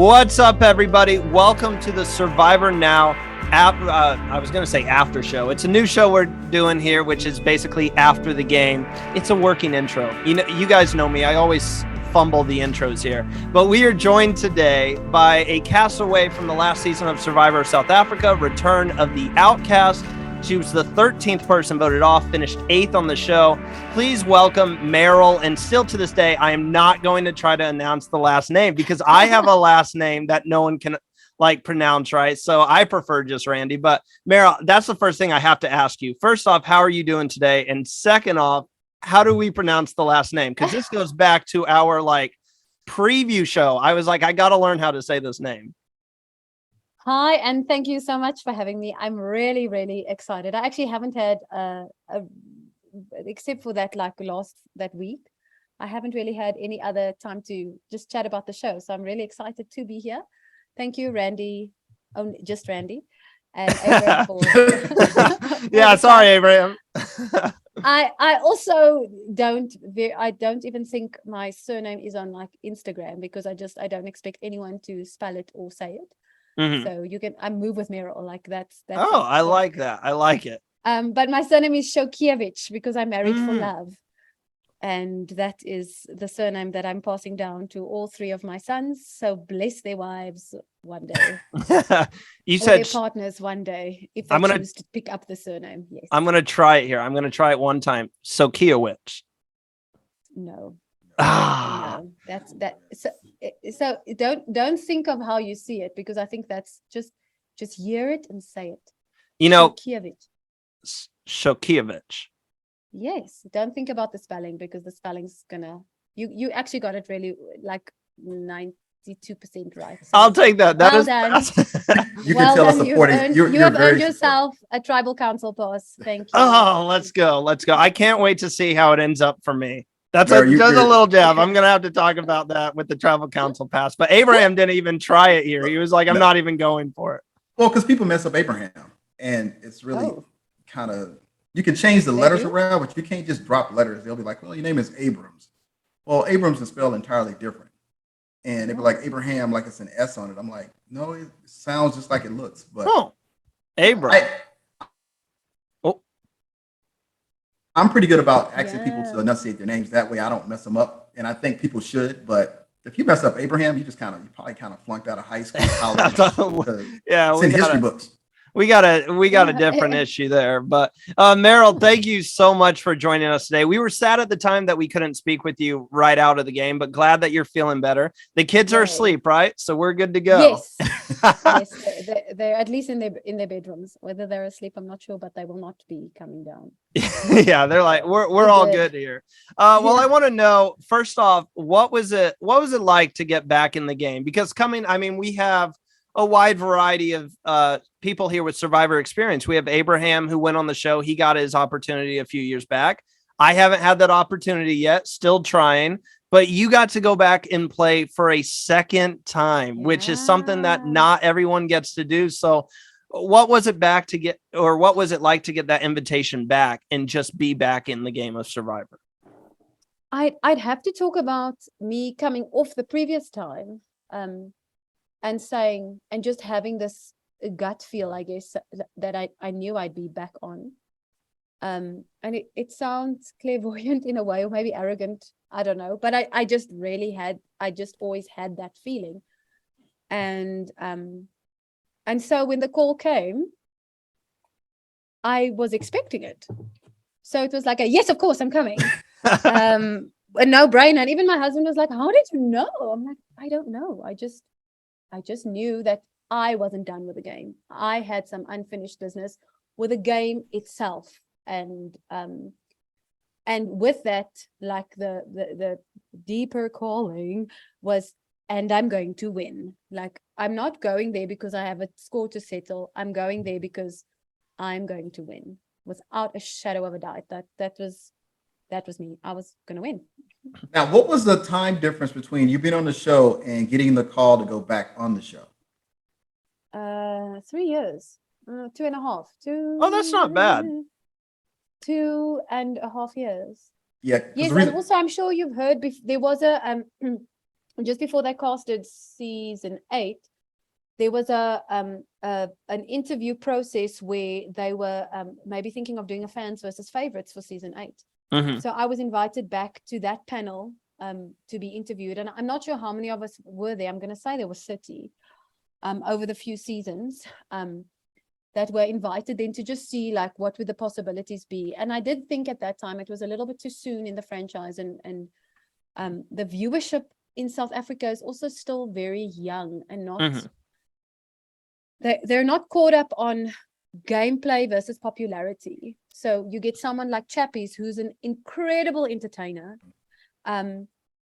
What's up, everybody? Welcome to the Survivor Now I was going to say after show. It's a new show we're doing here, which is basically after the game. It's a working intro. You know, you guys know me. I always fumble the intros here. But we are joined today by a castaway from the last season of Survivor South Africa, Return of the Outcast. She was the 13th person voted off, finished 8th on the show. Please welcome Meryl. And still to this day, I am not going to try to announce the last name because I have a last name that no one can pronounce right. So I prefer just Randy. But Meryl, that's the first thing I have to ask you. First off, how are you doing today? And second off, how do we pronounce the last name? Because this goes back to our preview show. I was like, I got to learn how to say this name. Hi, and thank you so much for having me. I'm really, really excited. I actually haven't had, except for that that week, I haven't really had any other time to just chat about the show. So I'm really excited to be here. Thank you, Randy. Just Randy. And Abraham for yeah, sorry, Abraham. I also don't even think my surname is on Instagram because I don't expect anyone to spell it or say it. Mm-hmm. So I move with Meryl that's oh, I like that. I like it. But my surname is Szolkeiwicz because I'm married for love. And that is the surname that I'm passing down to all three of my sons. So bless their wives one day. You said their partners one day if they choose to pick up the surname. Yes. I'm gonna try it here. I'm gonna try it one time. Szolkeiwicz. No. Ah, no, that's that. So don't think of how you see it because I think that's just hear it and say it. You know, Szolkeiwicz. Yes, don't think about the spelling because the spelling's gonna. You actually got it really 92% right. So I'll take that. That well is done. You can tell us supporting. You have earned yourself a tribal council pass. Thank you. Oh, let's go. I can't wait to see how it ends up for me. That's a little jab. I'm going to have to talk about that with the tribal council pass. But Abraham didn't even try it here. He was like, I'm not even going for it. Well, because people mess up Abraham. And it's really kind of, you can change the letters around, but you can't just drop letters. They'll be like, well, your name is Abrams. Well, Abrams is spelled entirely different. And they'd be like, Abraham, like it's an S on it. I'm like, no, it sounds just like it looks. But Abraham. I'm pretty good about asking people to enunciate their names. That way I don't mess them up. And I think people should. But if you mess up Abraham, you probably kind of flunked out of high school, college. Yeah, it's in history books. We got a different issue there. But Meryl, thank you so much for joining us today. We were sad at the time that we couldn't speak with you right out of the game, but glad that you're feeling better. The kids are asleep, right? So we're good to go. Yes, they're at least in their bedrooms. Whether they're asleep, I'm not sure, but they will not be coming down. Yeah, they're like, we're all good here. Well, I want to know, first off, what was it like to get back in the game? Because we have a wide variety of people here with Survivor experience. We have Abraham who went on the show. He got his opportunity a few years back. I haven't had that opportunity yet, still trying, but you got to go back and play for a second time, which is something that not everyone gets to do. So what was it like to get that invitation back and just be back in the game of Survivor? I'd have to talk about me coming off the previous time. And saying, and just having this gut feel, I guess, that I knew I'd be back on. And it sounds clairvoyant in a way, or maybe arrogant, I don't know. But I just always had that feeling. And so when the call came, I was expecting it. So it was like yes, of course, I'm coming. A no-brainer. And even my husband was like, how did you know? I'm like, I don't know. I just knew that I wasn't done with the game. I had some unfinished business with the game itself. And with that, the deeper calling was, and I'm going to win. I'm not going there because I have a score to settle. I'm going there because I'm going to win without a shadow of a doubt. That was me. I was going to win. Now, what was the time difference between you being on the show and getting the call to go back on the show? 3 years, 2.5. Oh, that's not bad. 2.5 years. Yeah. Yes, and also I'm sure you've heard there was a just before they casted season 8, there was an interview process where they were maybe thinking of doing a fans versus favorites for season 8. Mm-hmm. So I was invited back to that panel to be interviewed, and I'm not sure how many of us were there. I'm going to say there were 30 over the few seasons that were invited then to just see like what would the possibilities be. And I did think at that time it was a little bit too soon in the franchise, and the viewership in South Africa is also still very young and not Mm-hmm. they're not caught up on gameplay versus popularity. So you get someone like Chappies, who's an incredible entertainer,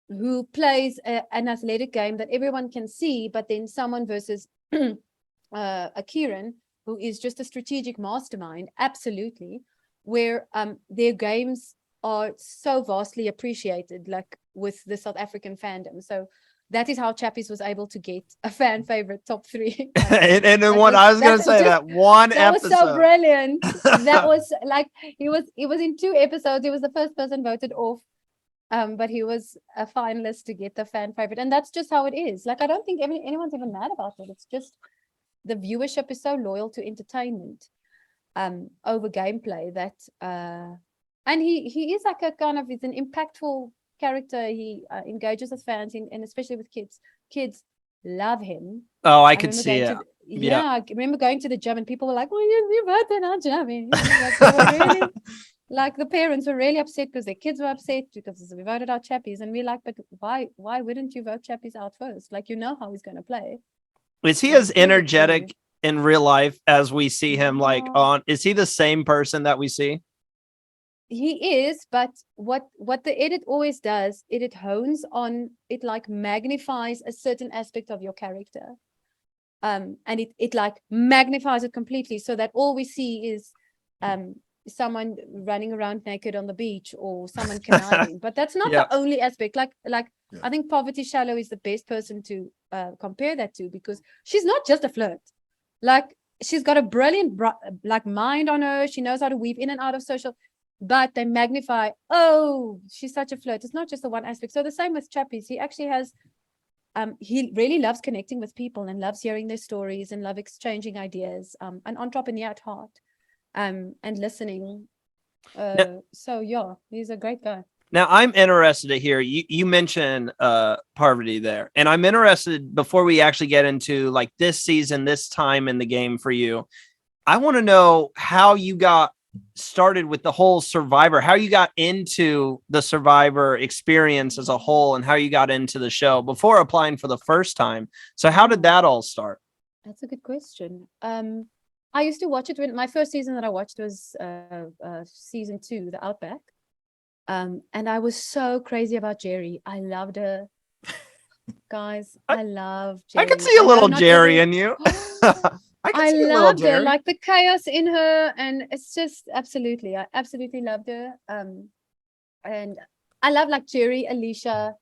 who plays an athletic game that everyone can see, but then someone versus a Kieran, who is just a strategic mastermind, absolutely, where their games are so vastly appreciated, like with the South African fandom. So that is how Chappies was able to get a fan favorite top 3. and then what I was going to say, that one that episode was so brilliant. That was like he was in 2 episodes. He was the first person voted off, but he was a finalist to get the fan favorite, and that's just how it is. Like I don't think anyone's even mad about it. It's just the viewership is so loyal to entertainment over gameplay that and he is like a kind of, he's an impactful character. He engages with fans and especially with kids love him. Oh, I could see it. I remember going to the gym and people were like, well, you voted our gym. Like, they were really, like the parents were really upset because their kids were upset because we voted out Chappies, and we're like, but why wouldn't you vote Chappies out first? Like, you know how he's going to play. Is he as energetic in real life as we see him like on? Is he the same person that we see? He is, but what the edit always does, it hones on, it like magnifies a certain aspect of your character. And it like magnifies it completely, so that all we see is someone running around naked on the beach or someone conniving. But that's not the only aspect. Like I think Poverty Shallow is the best person to compare that to, because she's not just a flirt. Like she's got a brilliant like mind on her. She knows how to weave in and out of social, but they magnify, oh, she's such a flirt. It's not just the one aspect. So the same with Chappies. He actually has he really loves connecting with people and loves hearing their stories and love exchanging ideas, an entrepreneur at heart, and listening. So yeah, he's a great guy. Now I'm interested to hear you mention Parvati there, and I'm interested, before we actually get into like this season, this time in the game for you, I want to know how you got started with the whole Survivor, how you got into the Survivor experience as a whole, and how you got into the show before applying for the first time. So how did that all start? That's a good question. I used to watch it when my first season that I watched was season 2, The Outback. And I was so crazy about Jerry. I loved her. Guys, I love Jerry. I could see a little Jerry in you. I loved her, like the chaos in her, and it's just I absolutely loved her. And I love like Jerry, Alicia.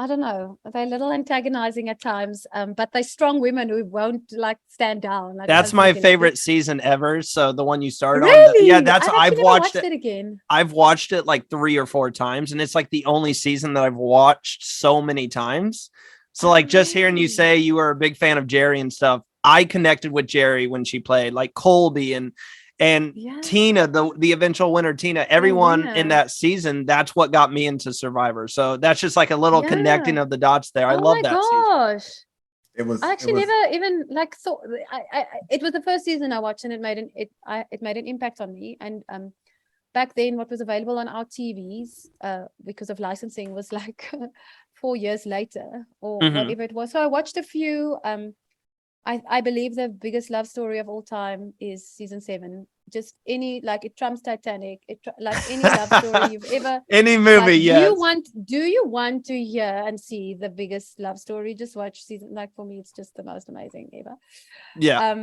I don't know, they're a little antagonizing at times, but they're strong women who won't like stand down. Like, that's my favorite season ever. So the one you started really? on, yeah, that's I've watched it again. I've watched it like 3 or 4 times, and it's like the only season that I've watched so many times. So like just hearing you say you were a big fan of Jerry and stuff, I connected with Jerry when she played, like Colby and Tina, the eventual winner, Tina, everyone in that season, that's what got me into Survivor. So that's just like a little connecting of the dots there. I love that season. It was, I actually never even like thought, it was the first season I watched, and it made an impact on me. And back then what was available on our TVs because of licensing was like 4 years later or whatever it was. So I watched a few. I believe the biggest love story of all time is season 7. Just any, like, it trumps Titanic. Like any love story you've ever any movie. Like, yes. Do you want to hear and see the biggest love story? Just watch season. Like for me, it's just the most amazing ever. Yeah.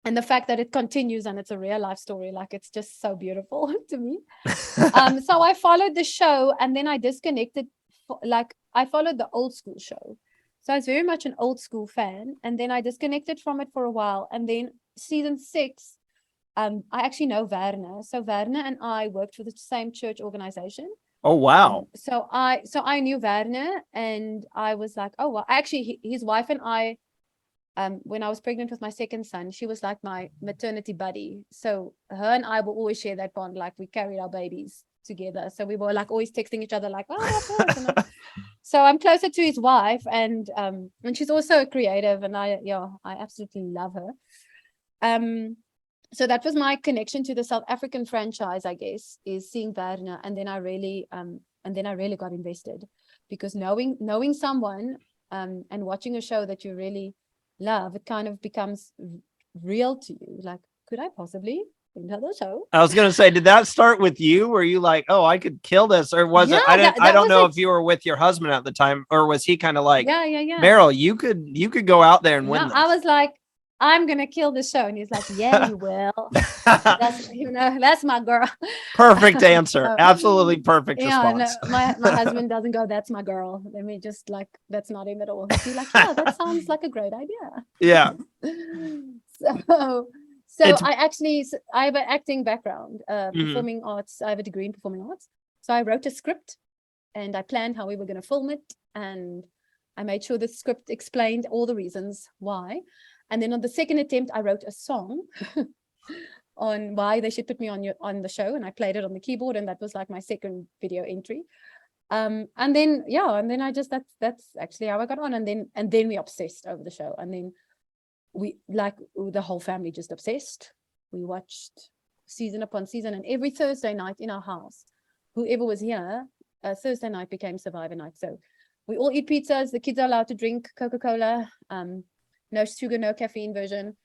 And the fact that it continues and it's a real life story, like it's just so beautiful to me. So I followed the show, and then I disconnected. Like I followed the old school show. So I was very much an old school fan, and then I disconnected from it for a while. And then season 6, I actually know Werner. So Werner and I worked for the same church organization. Oh, wow. So I knew Werner, and I was like, oh well. Actually, his wife and I, when I was pregnant with my second son, she was like my maternity buddy. So her and I will always share that bond, like we carried our babies together. So we were like always texting each other, like, oh, that's nice. So I'm closer to his wife, and she's also a creative, and I absolutely love her. So that was my connection to the South African franchise, I guess, is seeing Werner, and then I really got invested, because knowing someone and watching a show that you really love, it kind of becomes real to you. Like, could I possibly another show? I was gonna say, did that start with you? Were you like, oh, I could kill this, or was it? Yeah, I don't know like, if you were with your husband at the time, or was he kind of like, yeah. Meryl, you could go out there and win No, this. I was like, I'm gonna kill the show, and he's like, yeah, you will. That's my girl. Perfect answer. Absolutely perfect response. No, my husband doesn't go, that's my girl. Let me just like, that's not him at all. He'd be like, yeah, that sounds like a great idea. Yeah. So I have an acting background, Mhm. performing arts. I have a degree in performing arts. So I wrote a script, and I planned how we were going to film it, and I made sure the script explained all the reasons why. And then on the second attempt, I wrote a song on why they should put me on the show, and I played it on the keyboard, and that was like my second video entry. And then I just that's actually how I got on, and then we obsessed over the show, and then we, like, the whole family, just obsessed. We watched season upon season, and every Thursday night in our house, whoever was here, Thursday night became Survivor night. So we all eat pizzas. The kids are allowed to drink Coca-Cola, no sugar, no caffeine version.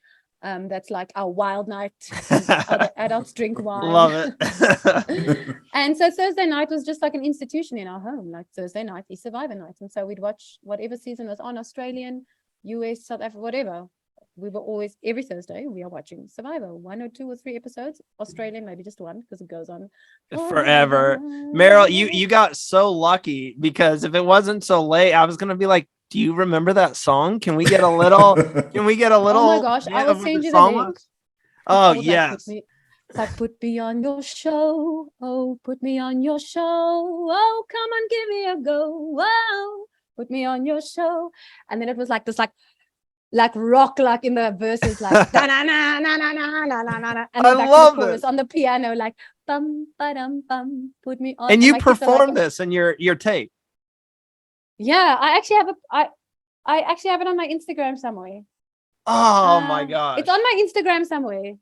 That's like our wild night. Other adults drink wine. Love it. And so Thursday night was just like an institution in our home. Like, Thursday night is Survivor night, and so we'd watch whatever season was on, Australian, US, South Africa, whatever. We were always, every Thursday we are watching Survivor, 1 or 2 or 3 episodes. Australian, maybe just 1, because it goes on Forever. Meryl, you got so lucky, because if it wasn't so late, I was gonna be like, do you remember that song? Can we get a little? Can we get a little? Oh my gosh, I will send you the link. Oh, Like, yes. It's like, put me on your show. Oh, put me on your show. Oh, come on, give me a go. Wow, put me on your show. And then it was like this, like rock, like in the verses, like da na na na na na na na na, and then I back love to the chorus this. on the piano, like bum ba dum bum, put me on. And you my kids are like, performed this in your tape. yeah, I actually have it on my Instagram somewhere. Oh my gosh. It's on my Instagram somewhere.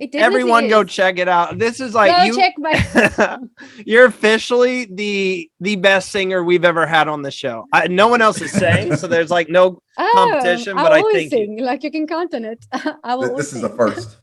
It definitely Everyone go is. check it out. This is like, Go you check my you're officially the best singer we've ever had on the show. No one else is saying, so there's like no competition, but I always think sing, like, you can count on it. I will This is sing. a first.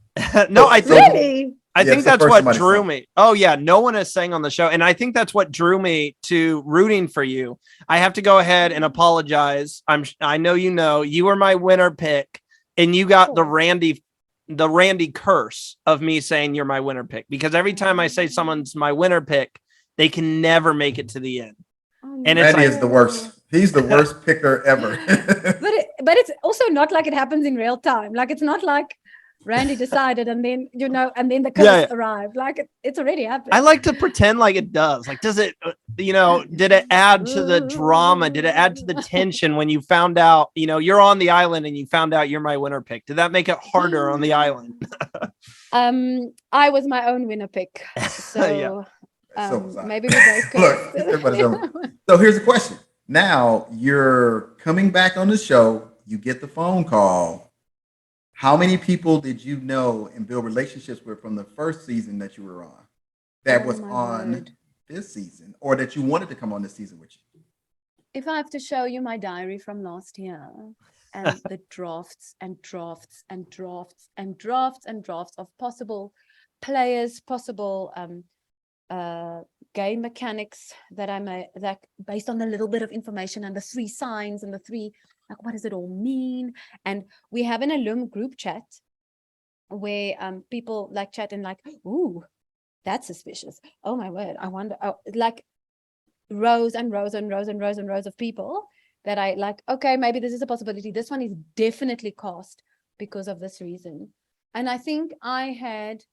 no, I think Really? I Yeah, think it's the that's first what somebody drew sang. me. Oh yeah, no one has sang on the show, and I think that's what drew me to rooting for you. I have to go ahead and apologize. I know you were my winner pick, and you got the Randy curse of me saying you're my winner pick, because every time I say someone's my winner pick, they can never make it to the end. And it's Randy like, is the worst. He's the worst picker ever. But it's also not like it happens in real time. Like, it's not like Randy decided and then the curse arrived. Like, it's already happened. I like to pretend like it does. Like, does it, did it add to the drama? Did it add to the tension when you found out, you're on the island and you found out you're my winner pick? Did that make it harder on the island? I was my own winner pick. So, Yeah. So was I. maybe we both could. Look, everybody's over. So here's the question. Now you're coming back on the show. You get the phone call. How many people did you know and build relationships with from the first season that you were on that was on this season, or that you wanted to come on this season with you? If I have to show you my diary from last year, and the drafts and drafts and drafts and drafts and drafts of possible players, possible game mechanics that I made, that based on the little bit of information and the 3 signs and the 3, like, what does it all mean? And we have an alum group chat where people like chat and like, ooh, that's suspicious. Oh my word, I wonder, like rows and rows and rows and rows and rows of people that I like, okay, maybe this is a possibility. This one is definitely cast because of this reason. And I think I had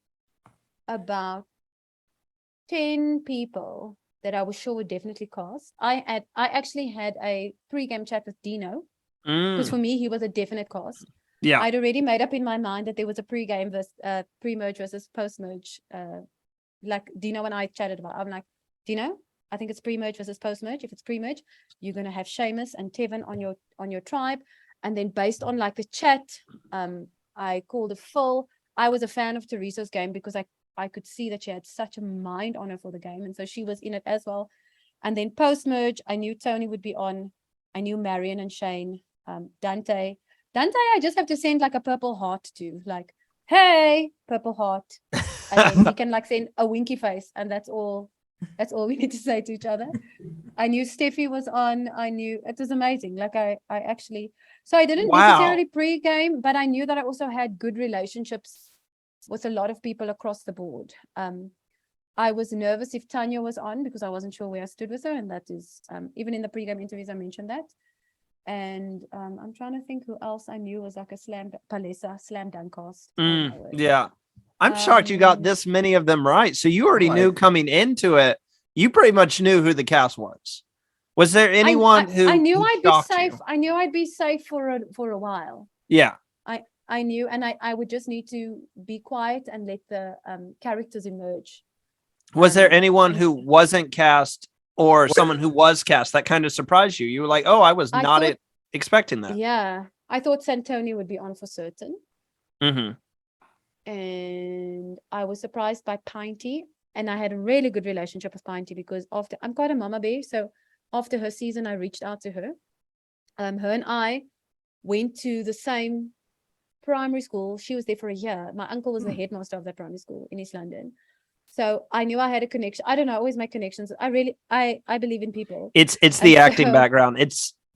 about 10 people that I was sure would definitely cast. I actually had a pre-game chat with Dino, because for me he was a definite cast. Yeah. I'd already made up in my mind that there was a pre-game versus pre-merge versus post-merge. Like Dino and I chatted about. I'm like, Dino, I think it's pre-merge versus post-merge. If it's pre-merge, you're gonna have Seamus and Tevin on your tribe, and then based on like the chat, I called a Phil. I was a fan of Teresa's game because I could see that she had such a mind on her for the game, and so she was in it as well. And then post-merge, I knew Tony would be on. I knew Marion and Shane, Dante, I just have to send like a purple heart to, like, hey, purple heart. And then he can like send a winky face, and that's all we need to say to each other. I knew Steffi was on. I knew it was amazing. Like I actually, so I didn't necessarily pre-game, but I knew that I also had good relationships with a lot of people across the board. I was nervous if Tanya was on because I wasn't sure where I stood with her, and that is even in the pre-game interviews I mentioned that. And I'm trying to think who else I knew was like a slam dunk cast. Yeah. I'm shocked you got this many of them right. So you already knew coming into it, you pretty much knew who the cast was. Was there anyone who I knew I'd be safe? You? I knew I'd be safe for a while. Yeah. I knew, and I would just need to be quiet and let the characters emerge. Was there anyone who wasn't cast or someone who was cast that kind of surprised you? You were like, oh, I was not expecting that. Yeah. I thought Santoni would be on for certain. Mm-hmm. And I was surprised by Pinty, and I had a really good relationship with Pinty because I'm quite a mama bear, so after her season I reached out to her. Her and I went to the same primary school. She was there for a year. My uncle was the headmaster of that primary school in East London, so I knew I had a connection. I don't know, I always make connections. I believe in people. It's the acting background.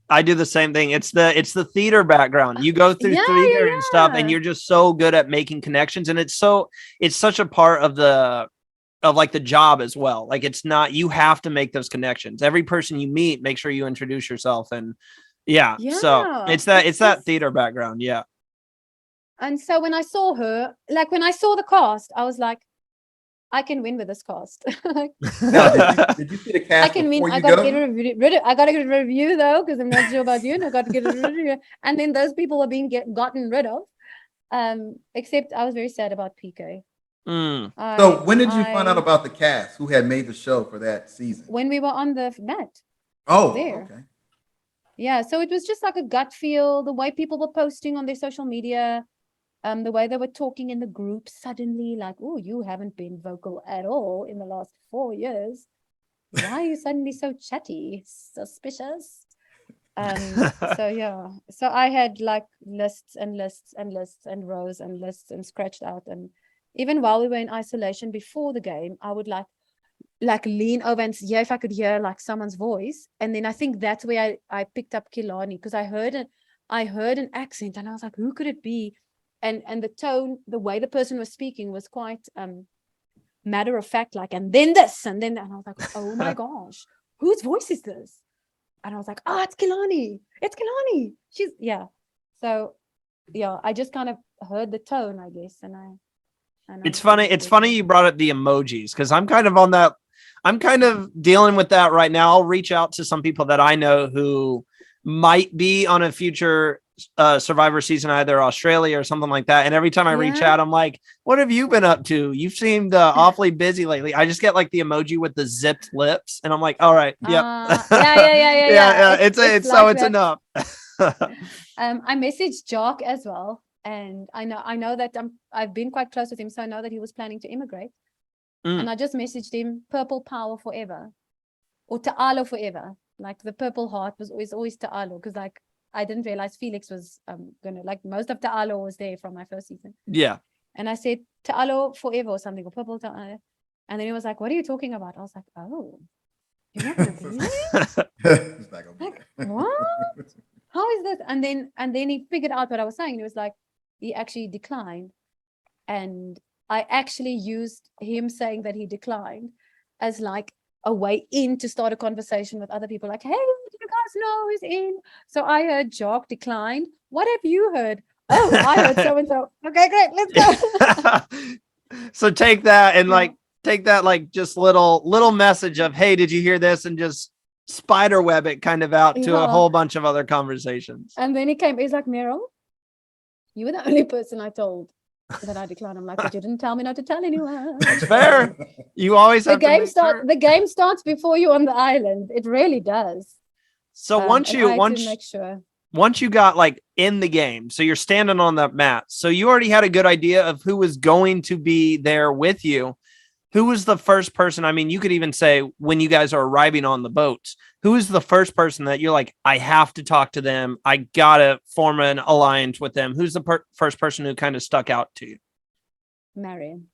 I do the same thing. It's the theater background. You go through theater and stuff, and you're just so good at making connections. And it's such a part of the job as well. Like it's not, you have to make those connections. Every person you meet, make sure you introduce yourself. And so it's that theater background. Yeah. And so when I saw her, like when I saw the cast, I was like, I can win with this cast. Now, did you see the cast? I can win. I got to get a review though, because I'm not sure about you. And I got to get a review. And then those people are being gotten rid of. Except I was very sad about PK. So when did you find out about the cast who had made the show for that season? When we were on the mat. Oh, there. Okay. Yeah, so it was just like a gut feel. The way people were posting on their social media. The way they were talking in the group suddenly, like, oh, you haven't been vocal at all in the last 4 years. Why are you suddenly so chatty? Suspicious. So I had like lists and lists and lists and rows and lists and scratched out. And even while we were in isolation before the game, I would like lean over and see if I could hear like someone's voice. And then I think that's where I picked up Kilani, because I heard an accent and I was like, who could it be? And the tone, the way the person was speaking was quite matter of fact, like, and then this, and then that. And I was like, oh my gosh, whose voice is this? And I was like, oh, it's Kilani. She's, yeah. So, yeah, I just kind of heard the tone, I guess. It's funny you brought up the emojis, because I'm kind of dealing with that right now. I'll reach out to some people that I know who might be on a future Survivor season, either Australia or something like that, and every time I reach out, I'm like, what have you been up to? You've seemed awfully busy lately. I just get like the emoji with the zipped lips, and I'm like, all right, yep. Yeah. It's enough. I messaged Jock as well, and I know that I've been quite close with him, so I know that he was planning to immigrate. And I just messaged him, purple power forever, or Ta'alo forever. Like the purple heart was always Ta'alo, because like I didn't realize Felix was gonna, like, most of Ta'alo was there from my first season. Yeah. And I said Ta'alo forever or something, or purple Ta'alo. And then he was like, what are you talking about? I was like, oh, you're not gonna be there? Like, what? How is this? And then he figured out what I was saying. He was like, he actually declined. And I actually used him saying that he declined as like a way in to start a conversation with other people, like, hey, do you guys know who's in? So I heard Jock declined. What have you heard? Oh, I heard so and so. Okay, great, let's go. So take that and like take that like just little message of, hey, did you hear this? And just spider web it kind of out to a whole bunch of other conversations. And then he's like, Meryl, you were the only person I told that I declined. I'm like, but you didn't tell me not to tell anyone. That's fair. You always have the game starts before you're on the island. It really does. So once you got like in the game, so you're standing on that mat, so you already had a good idea of who was going to be there with you. Who was the first person? I mean, you could even say when you guys are arriving on the boats, who is the first person that you're like, I have to talk to them. I got to form an alliance with them. Who's the first person who kind of stuck out to you? Marion.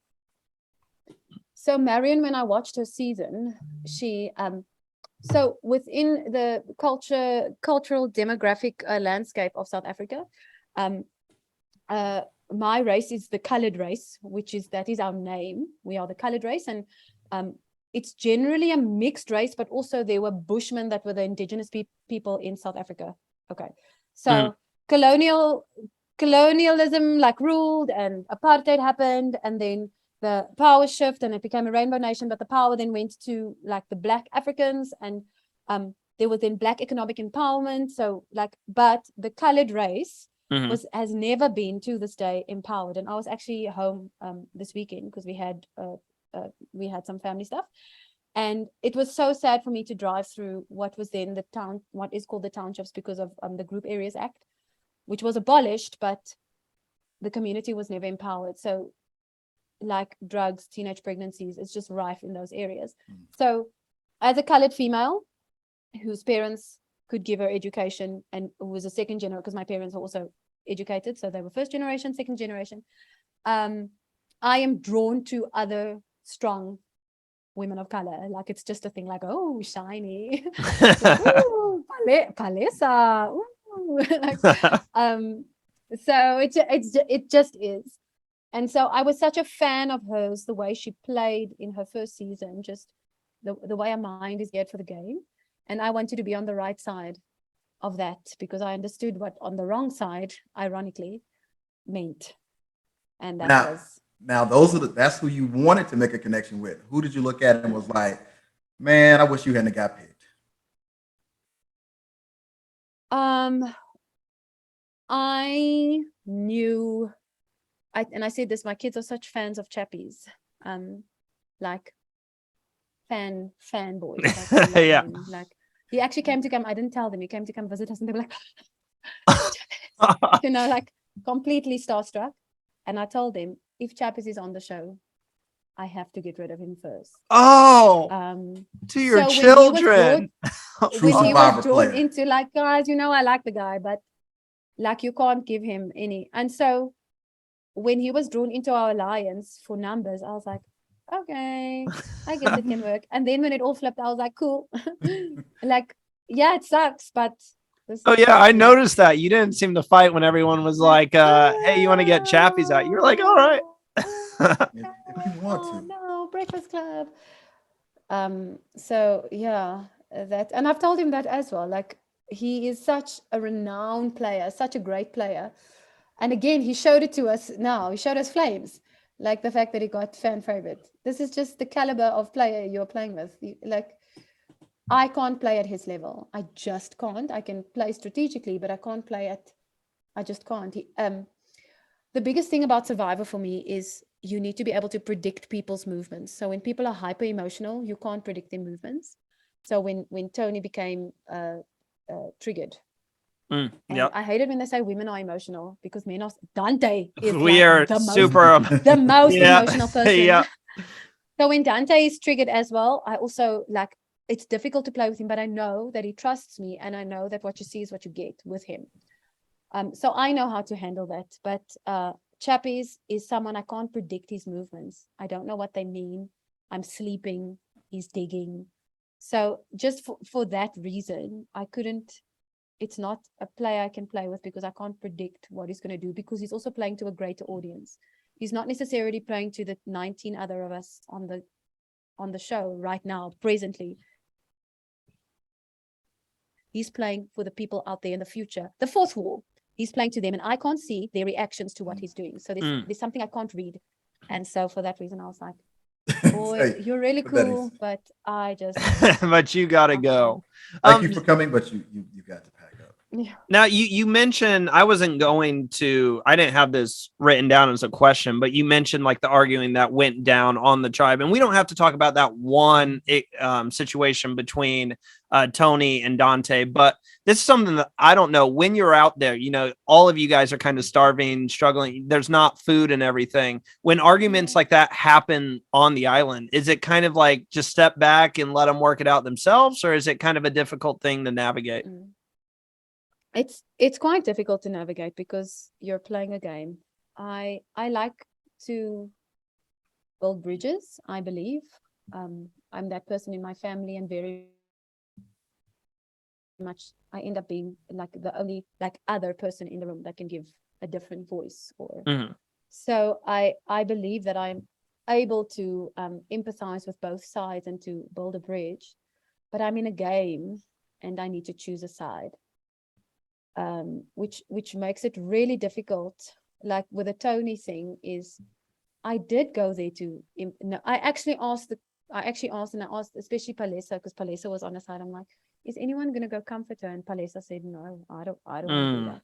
So Marion, when I watched her season, she, so within the cultural demographic landscape of South Africa, my race is the colored race, that is our name. We are the colored race. And it's generally a mixed race, but also there were Bushmen that were the indigenous people in South Africa. Okay. So colonialism like ruled and apartheid happened, and then the power shift and it became a rainbow nation, but the power then went to like the Black Africans, and there was then Black economic empowerment. So like, but the colored race has never been to this day empowered. And I was actually home this weekend because we had some family stuff, and it was so sad for me to drive through what was then the town, what is called the townships, because of the Group Areas Act, which was abolished, but the community was never empowered. So like drugs, teenage pregnancies, it's just rife in those areas. So as a colored female whose parents could give her education and who was a second generation, because my parents were also educated, so they were first generation, second generation, I am drawn to other strong women of color. Like it's just a thing, like, oh, shiny, like, ooh, palesa, ooh. Like, so it just is. And so I was such a fan of hers, the way she played in her first season, just the way her mind is geared for the game. And I wanted to be on the right side of that, because I understood what on the wrong side, ironically, meant. And that's who you wanted to make a connection with. Who did you look at and was like, man, I wish you hadn't got picked? I knew, and I said this, my kids are such fans of Chappies, like fanboys. Like, yeah. Like he actually came to come. I didn't tell them. He came to come visit us, and they were like, you know, like completely starstruck. And I told them, if Chappies is on the show, I have to get rid of him first. Oh, to your children. When he was drawn into, like, guys, you know, I like the guy, but like you can't give him any. And so when he was drawn into our alliance for numbers, I was like, okay, I guess it can work. And then when it all flipped, I was like, cool. Like, yeah, it sucks, but I noticed that you didn't seem to fight when everyone was like, hey, you want to get Chappies out? You're like, all right. If you want to. No, Breakfast Club. So yeah, that, and I've told him that as well. Like, he is such a renowned player, such a great player. And again, he showed it to us now. He showed us flames, like the fact that he got fan favorite. This is just the caliber of player you're playing with. Like, I can't play at his level. I just can't. I can play strategically, but I can't play I just can't. The biggest thing about Survivor for me is you need to be able to predict people's movements. So when people are hyper emotional, you can't predict their movements. So when Tony became triggered, yep. I hate it when they say women are emotional, because men are. Dante is the most emotional person. Yeah. So when Dante is triggered as well, I also, like, it's difficult to play with him, but I know that he trusts me, and I know that what you see is what you get with him. So I know how to handle that. But Chappies is someone I can't predict his movements. I don't know what they mean. I'm sleeping. He's digging. So just for that reason, I couldn't. It's not a player I can play with, because I can't predict what he's going to do, because he's also playing to a greater audience. He's not necessarily playing to the 19 other of us on the show right now, presently. He's playing for the people out there in the future, the fourth wall. He's playing to them, and I can't see their reactions to what he's doing. So there's something I can't read. And so for that reason, I was like, Boy, Hey, you're really put that cool, easy. but I just But you got to I go. can't. Thank you for coming, but you got to pack up. Yeah. Now you mentioned I wasn't going to I didn't have this written down as a question, but you mentioned like the arguing that went down on the tribe, and we don't have to talk about that one situation between Tony and Dante, but this is something that I don't know when you're out there. You know, all of you guys are kind of starving, struggling. There's not food and everything. When arguments like that happen on the island, is it kind of like just step back and let them work it out themselves, or is it kind of a difficult thing to navigate? It's quite difficult to navigate because you're playing a game. I like to build bridges, I believe. I'm that person in my family, and very much I end up being like the only like other person in the room that can give a different voice. Or Mhm. so I believe that I'm able to empathize with both sides and to build a bridge, but I'm in a game and I need to choose a side. Which makes it really difficult. Like with the Tony thing, is I did go there to no, I actually asked and I asked especially Palesa, because Palesa was on the side. I'm like, is anyone gonna go comfort her? And Palesa said, no, I don't want to do that.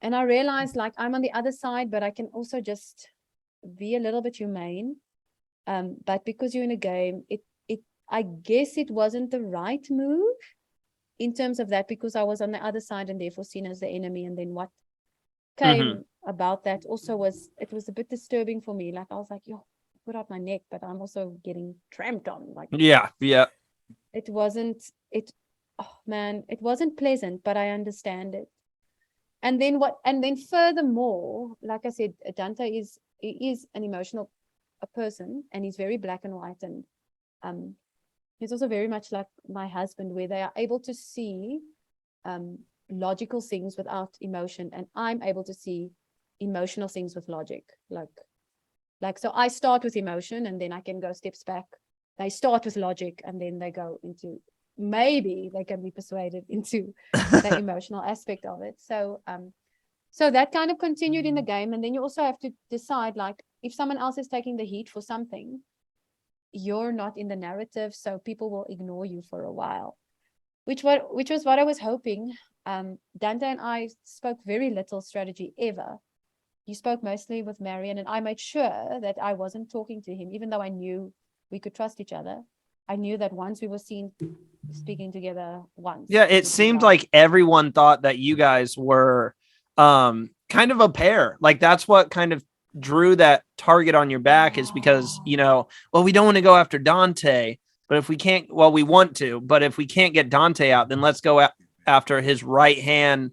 And I realized like I'm on the other side, but I can also just be a little bit humane. But because you're in a game, it I guess it wasn't the right move in terms of that, because I was on the other side and therefore seen as the enemy. And then what came about that also was, it was a bit disturbing for me. Like I was like, yo, put out my neck, but I'm also getting tramped on. Like, Yeah. it wasn't, oh man, it wasn't pleasant, but I understand it. And then furthermore, like I said, Dante is an emotional a person, and he's very black and white. And he's also very much like my husband, where they are able to see logical things without emotion, and I'm able to see emotional things with logic. Like so I start with emotion and then I can go steps back. They start with logic and then they go into, maybe they can be persuaded into the emotional aspect of it. So so that kind of continued in the game. And then you also have to decide, like, if someone else is taking the heat for something, you're not in the narrative, so people will ignore you for a while, which was what I was hoping. Dante and I spoke very little strategy ever. You spoke mostly with Marion, and I made sure that I wasn't talking to him, even though I knew we could trust each other. I knew that once we were seen speaking together once. Yeah, it seemed like everyone thought that you guys were kind of a pair. Like that's what kind of drew that target on your back, is because, you know, well, we don't want to go after Dante, but if we can't, well, we want to, but if we can't get Dante out, then let's go after his right hand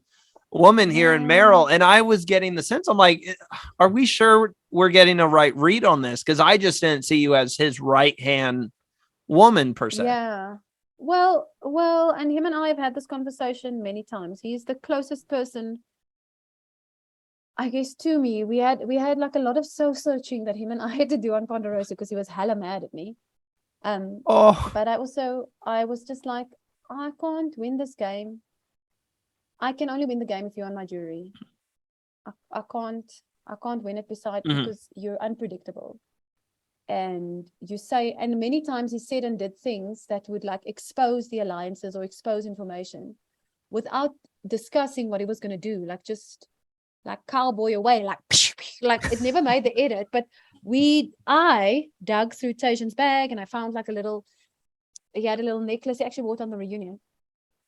woman here in Meryl. And I was getting the sense, I'm like, are we sure we're getting a right read on this? Because I just didn't see you as his right hand woman per se. Yeah. Well, and him and I have had this conversation many times. He's the closest person, I guess, to me. We had like a lot of soul searching that him and I had to do on Ponderosa, because he was hella mad at me. But I was just like, I can't win this game. I can only win the game if you're on my jury. I can't win it because you're unpredictable. And you say, and many times he said and did things that would like expose the alliances or expose information without discussing what he was going to do, like just like cowboy away, like it never made the edit. But I dug through Tajan's bag and I found like he had a little necklace he actually wore on the reunion.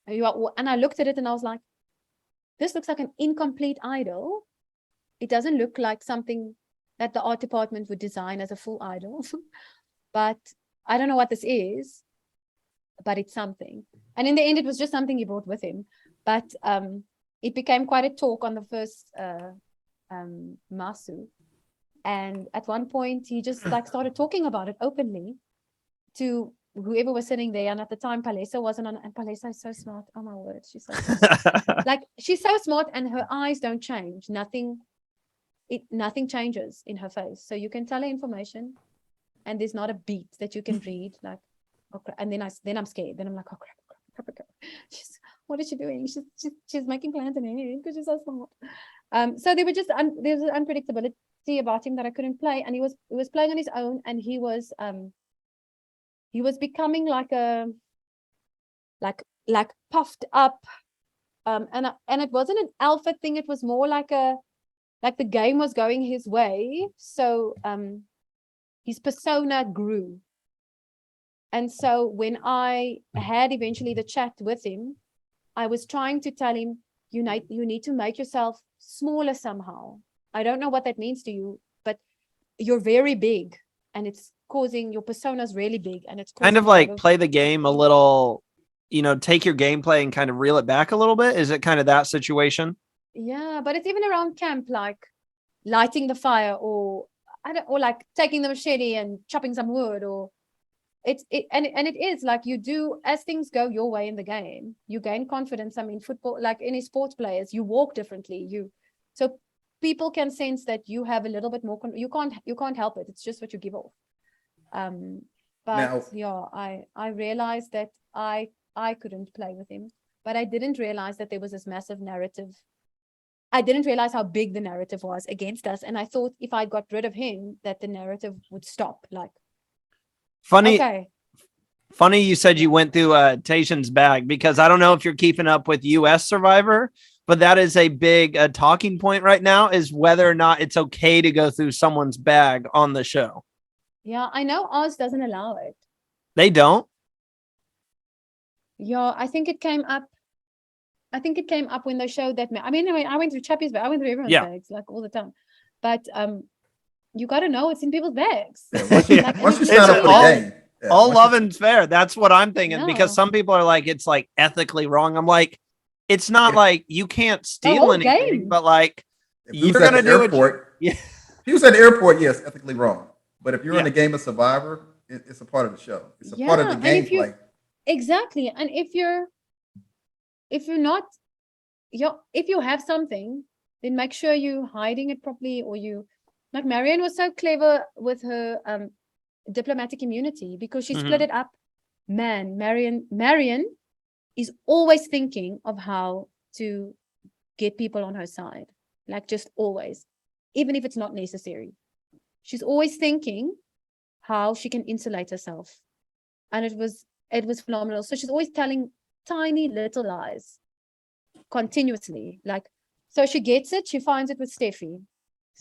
And I looked at it and I was like, this looks like an incomplete idol. It doesn't look like something that the art department would design as a full idol. But I don't know what this is, but it's something. And in the end, it was just something he brought with him. But it became quite a talk on the first Masu. And at one point, he just like started talking about it openly to whoever was sitting there. And at the time, Palesa wasn't on. And Palesa is so smart. Oh my word, she's so smart. Like, she's so smart, and her eyes don't change. Nothing changes in her face. So you can tell her information, and there's not a beat that you can read. Like, oh crap. And then I'm scared. Then I'm like, oh crap. What is she doing? She's making plans in her head because she's so smart. So they were just there's unpredictability. see about him that I couldn't play, and he was playing on his own, and he was becoming like a like puffed up, and it wasn't an alpha thing. It was more like the game was going his way, so his persona grew. And so when I had eventually the chat with him, I was trying to tell him, you need to make yourself smaller somehow. I don't know what that means to you, but you're very big, and it's causing your persona's really big, and it's kind of like play the game a little, take your gameplay and kind of reel it back a little bit. Is it kind of that situation? Yeah, but it's even around camp, like lighting the fire, or like taking the machete and chopping some wood, or it is like you do, as things go your way in the game, you gain confidence. I mean, football, like any sports players, you walk differently. So people can sense that you have a little bit more. You can't help it. It's just what you give off. But I realized that I couldn't play with him, but I didn't realize that there was this massive narrative. I didn't realize how big the narrative was against us, and I thought if I got rid of him, that the narrative would stop. Like. Funny you said you went through Tayshian's bag, because I don't know if you're keeping up with US Survivor, but that is a big talking point right now, is whether or not it's okay to go through someone's bag on the show. Yeah, I know Oz doesn't allow it. They don't? Yeah, I think it came up when they showed that. I mean, I went through Chappie's bag. I went through everyone's bags, like all the time. But you got to know it's in people's bags. Yeah, once you sign up for the game. Yeah, all love and fair. That's what I'm thinking, because some people are like, it's like ethically wrong. I'm like, it's not like you can't steal anything, but like you're going to do it. Yeah. If he was at the airport, yes, ethically wrong. But if you're in the game of Survivor, it's a part of the show. It's a part of the gameplay. Exactly. And if you have something, then make sure you're hiding it properly, or like Marianne was so clever with her diplomatic immunity, because she split it up. Man, Marianne is always thinking of how to get people on her side, like just always, even if it's not necessary. She's always thinking how she can insulate herself, and it was phenomenal. So she's always telling tiny little lies continuously, like, so she gets it. She finds it with Steffi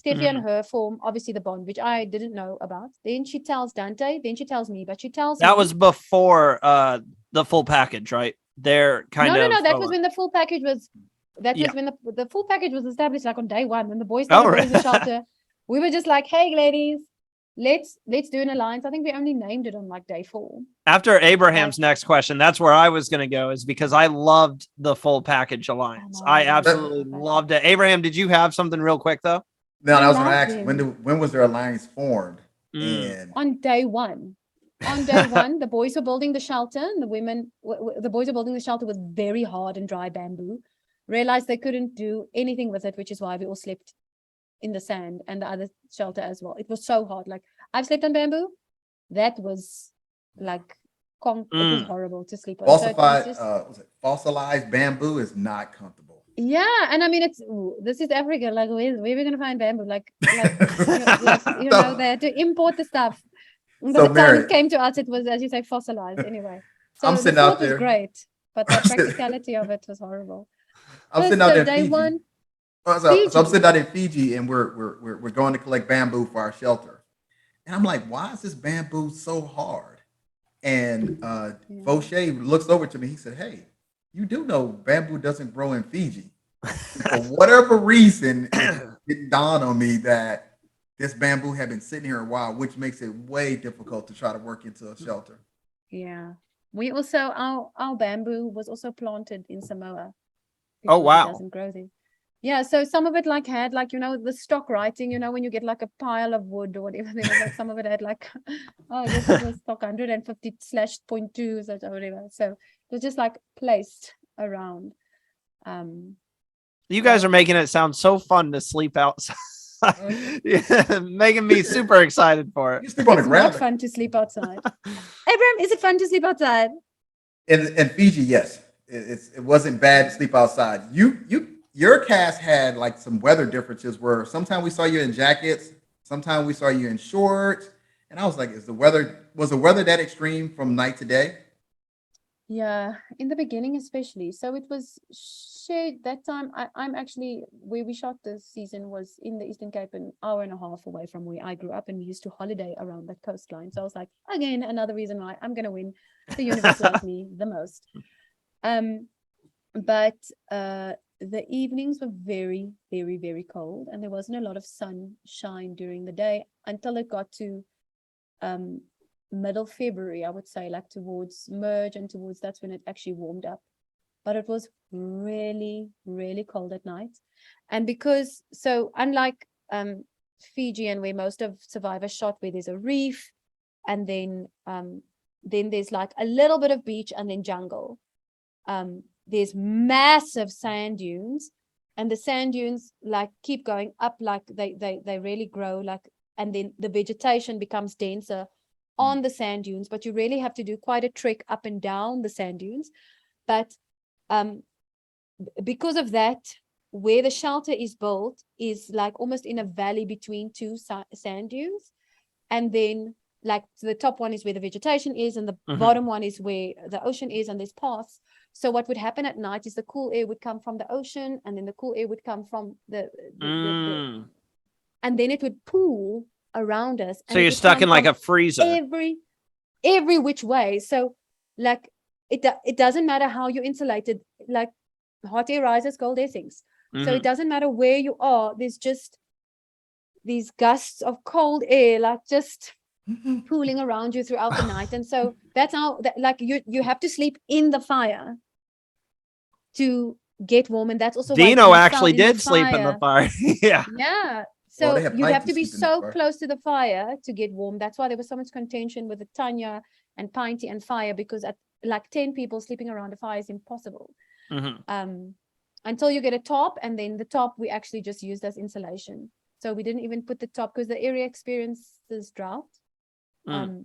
and her form, obviously, the bond, which I didn't know about. Then she tells Dante, then she tells me, but she tells that was before the full package, right? They're kind of no, that was when the full package was when the full package was established, like on day one, when the boys started the shelter. We were just like, hey ladies, let's do an alliance. I think we only named it on like day 4. After Abraham's next question, that's where I was going to go, is because I loved the full package alliance. I absolutely loved it. Abraham, did you have something real quick though? No, I was going to ask, when was their alliance formed? And on day 1. On day 1, the boys were building the shelter, and the boys were building the shelter with very hard and dry bamboo. Realized they couldn't do anything with it, which is why we all slept in the sand, and the other shelter as well. It was so hard. Like, I've slept on bamboo. That was like, it was horrible to sleep on. Fossilized bamboo is not comfortable. Yeah, and I mean, this is Africa. Like, where are we gonna find bamboo? Like they had to import the stuff. By the time it came to us, it was, as you say, fossilized. Anyway, so I'm sitting out there. Was great, but the practicality of it was horrible. I'm sitting out there in day Fiji. 1. So I'm sitting out in Fiji, and we're going to collect bamboo for our shelter, and I'm like, why is this bamboo so hard? And Fauché looks over to me. He said, "Hey, you do know bamboo doesn't grow in Fiji." For whatever reason, it didn't dawn on me that this bamboo had been sitting here a while, which makes it way difficult to try to work into a shelter. Yeah, we also our bamboo was also planted in Samoa. Oh wow! It doesn't grow there. Yeah, so some of it like had like, the stock writing, when you get like a pile of wood or whatever, there was like some of it had like, this is a stock 150/.2 or whatever. So it was just like placed around. You guys are making it sound so fun to sleep outside. Making me super excited for it. It's not fun to sleep outside. Abraham, is it fun to sleep outside? In Fiji, yes. It wasn't bad to sleep outside. Your cast had like some weather differences where sometimes we saw you in jackets Sometimes we saw you in shorts. And I was like, was the weather that extreme from night to day? Yeah, in the beginning especially. So it was shade that time. I'm actually where we shot this season was in the Eastern Cape, an hour and a half away from where I grew up, and we used to holiday around that coastline. So I was like, again, another reason why I'm gonna win. The universe loves me the most. But the evenings were very, very, very cold, and there wasn't a lot of sunshine during the day until it got to middle February, I would say, like towards merge and towards that's when it actually warmed up. But it was really, really cold at night. And because so unlike Fiji and where most of Survivor shot, where there's a reef and then there's like a little bit of beach and then jungle. There's massive sand dunes, and the sand dunes like keep going up, like they really grow, like, and then the vegetation becomes denser on the sand dunes, but you really have to do quite a trek up and down the sand dunes. But because of that, where the shelter is built is like almost in a valley between two sand dunes, and then like the top one is where the vegetation is, and the bottom one is where the ocean is, and there's paths. So what would happen at night is the cool air would come from the ocean, and then the cool air would come from the and then it would pool around us. So you're stuck in like a freezer. Every which way. So like it doesn't matter how you're insulated, like hot air rises, cold air sinks. So it doesn't matter where you are, there's just these gusts of cold air, like just pooling around you throughout the night. And so that's how like you have to sleep in the fire to get warm. And that's also Dino why actually did sleep in the fire. Yeah. So you have to be so close to the fire to get warm. That's why there was so much contention with the Tanya and Pinty and fire, because at like 10 people sleeping around a fire is impossible. Until you get a top, and then the top we actually just used as insulation. So we didn't even put the top because the area experiences drought and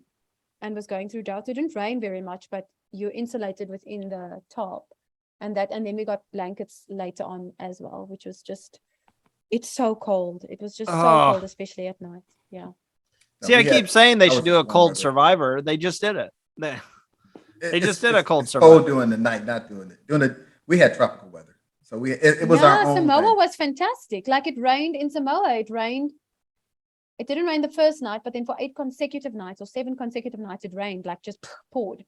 was going through drought. It didn't rain very much, but you're insulated within the top. And then we got blankets later on as well, which was just, it's so cold. It was just so cold, especially at night. Yeah. See, I keep saying they should do a cold Survivor. They just did it. They just did a cold Survivor. Cold during the night, not doing it. We had tropical weather. So it was our own Samoa thing. was fantastic. Like it rained in Samoa. It didn't rain the first night, but then for 8 consecutive nights or 7 consecutive nights, it rained, like just poured.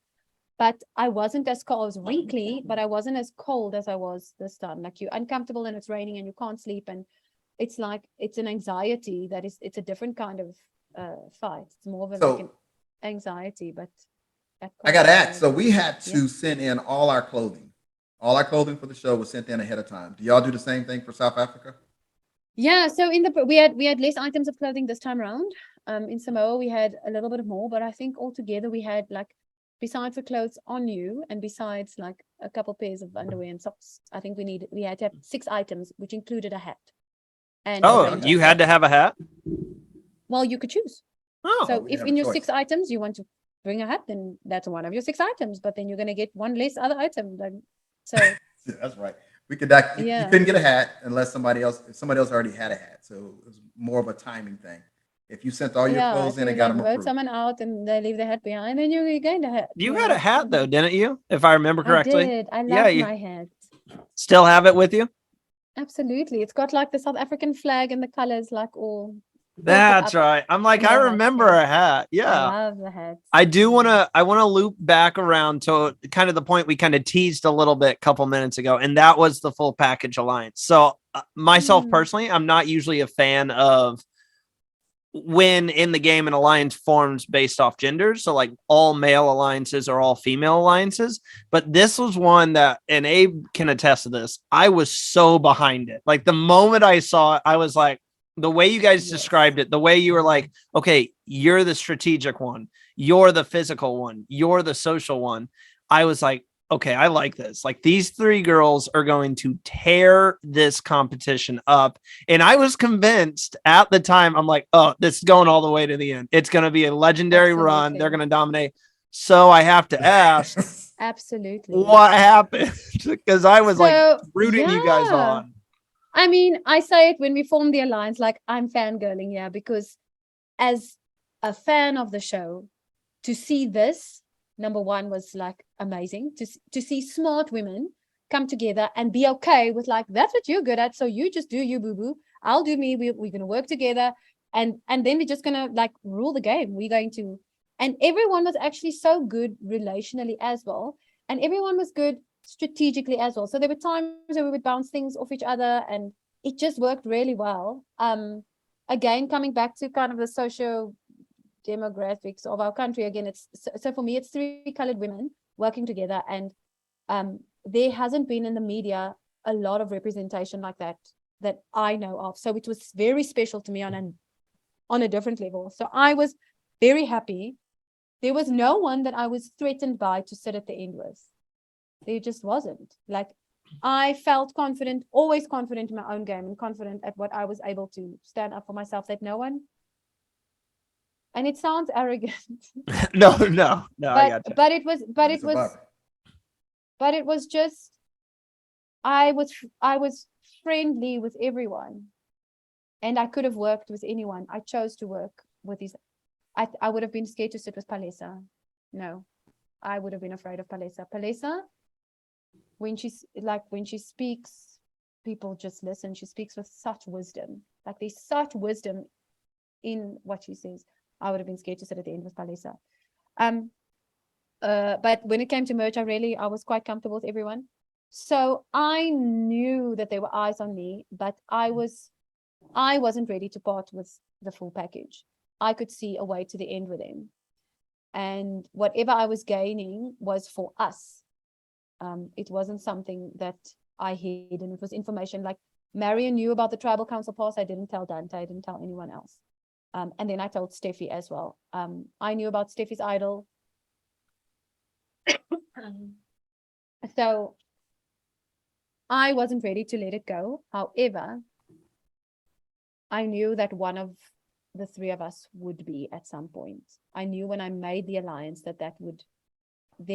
But I wasn't as cold. I was wrinkly, but I wasn't as cold as I was this time. Like you're uncomfortable and it's raining and you can't sleep. And it's like, it's an anxiety it's a different kind of fight. It's more of like an anxiety, but. I got to ask. So we had to send in all our clothing. All our clothing for the show was sent in ahead of time. Do y'all do the same thing for South Africa? Yeah, so we had less items of clothing this time around. In Samoa we had a little bit more, but I think altogether we had, like, besides the clothes on you and besides like a couple pairs of underwear and socks, I think we had to have 6 items, which included a hat. And you had to have a hat? Well, you could choose. So if in your 6 items you want to bring a hat, then that's one of your 6 items, but then you're going to get one less other item. So that's right. We could you couldn't get a hat unless somebody else already had a hat. So it was more of a timing thing. If you sent all your clothes in and got them approved. Vote someone out and they leave the hat behind, then you're going to hat. You had a hat though, didn't you? If I remember correctly. I did. I love my hat. Still have it with you? Absolutely. It's got like the South African flag and the colors like all. That's right. I'm like, I remember a hat. Yeah. I love the hat. I want to loop back around to kind of the point we kind of teased a little bit a couple minutes ago, and that was the full package alliance. So myself personally, I'm not usually a fan of when in the game an alliance forms based off gender. So like all male alliances or all female alliances. But this was one that, and Abe can attest to this, I was so behind it. Like the moment I saw it, I was like, the way you guys described it, the way you were like, okay, you're the strategic one, you're the physical one, you're the social one. I was like, okay, I like this. Like these 3 girls are going to tear this competition up. And I was convinced at the time, I'm like, oh, this is going all the way to the end. It's going to be a legendary run. They're going to dominate. So I have to ask, absolutely, what happened? Because I was like rooting you guys on. I mean, I say it when we formed the alliance, like I'm fangirling, because as a fan of the show, to see this, number one, was like amazing. To see smart women come together and be okay with like, that's what you're good at, so you just do you, boo-boo. I'll do me. We're going to work together. And then we're just going to like rule the game. We're going to, and everyone was actually so good relationally as well. And everyone was good strategically as well. So there were times where we would bounce things off each other, and it just worked really well. Again, coming back to kind of the social demographics of our country, again, it's so for me, it's 3 colored women working together. And there hasn't been in the media a lot of representation like that I know of. So it was very special to me on a different level. So I was very happy. There was no one that I was threatened by to sit at the end with. There just wasn't. Like, I felt confident, always confident in my own game, and confident at what I was able to stand up for myself, that no one, and it sounds arrogant. No, but, I got you. But it was just, I was friendly with everyone, and I could have worked with anyone. I chose to work with these. I would have been scared to sit with Palesa. No, I would have been afraid of Palesa. Palesa, when she speaks, people just listen. She speaks with such wisdom. Like, there's such wisdom in what she says. I would have been scared to sit at the end with Palesa. But when it came to merch, I was quite comfortable with everyone. So I knew that there were eyes on me, but I wasn't ready to part with the full package. I could see a way to the end with them. And whatever I was gaining was for us. It wasn't something that I hid, and it was information. Like, Marion knew about the tribal council pass. I didn't tell Dante. I didn't tell anyone else. And then I told Steffi as well. I knew about Steffi's idol. So I wasn't ready to let it go. However, I knew that one of the 3 of us would be at some point. I knew when I made the alliance that there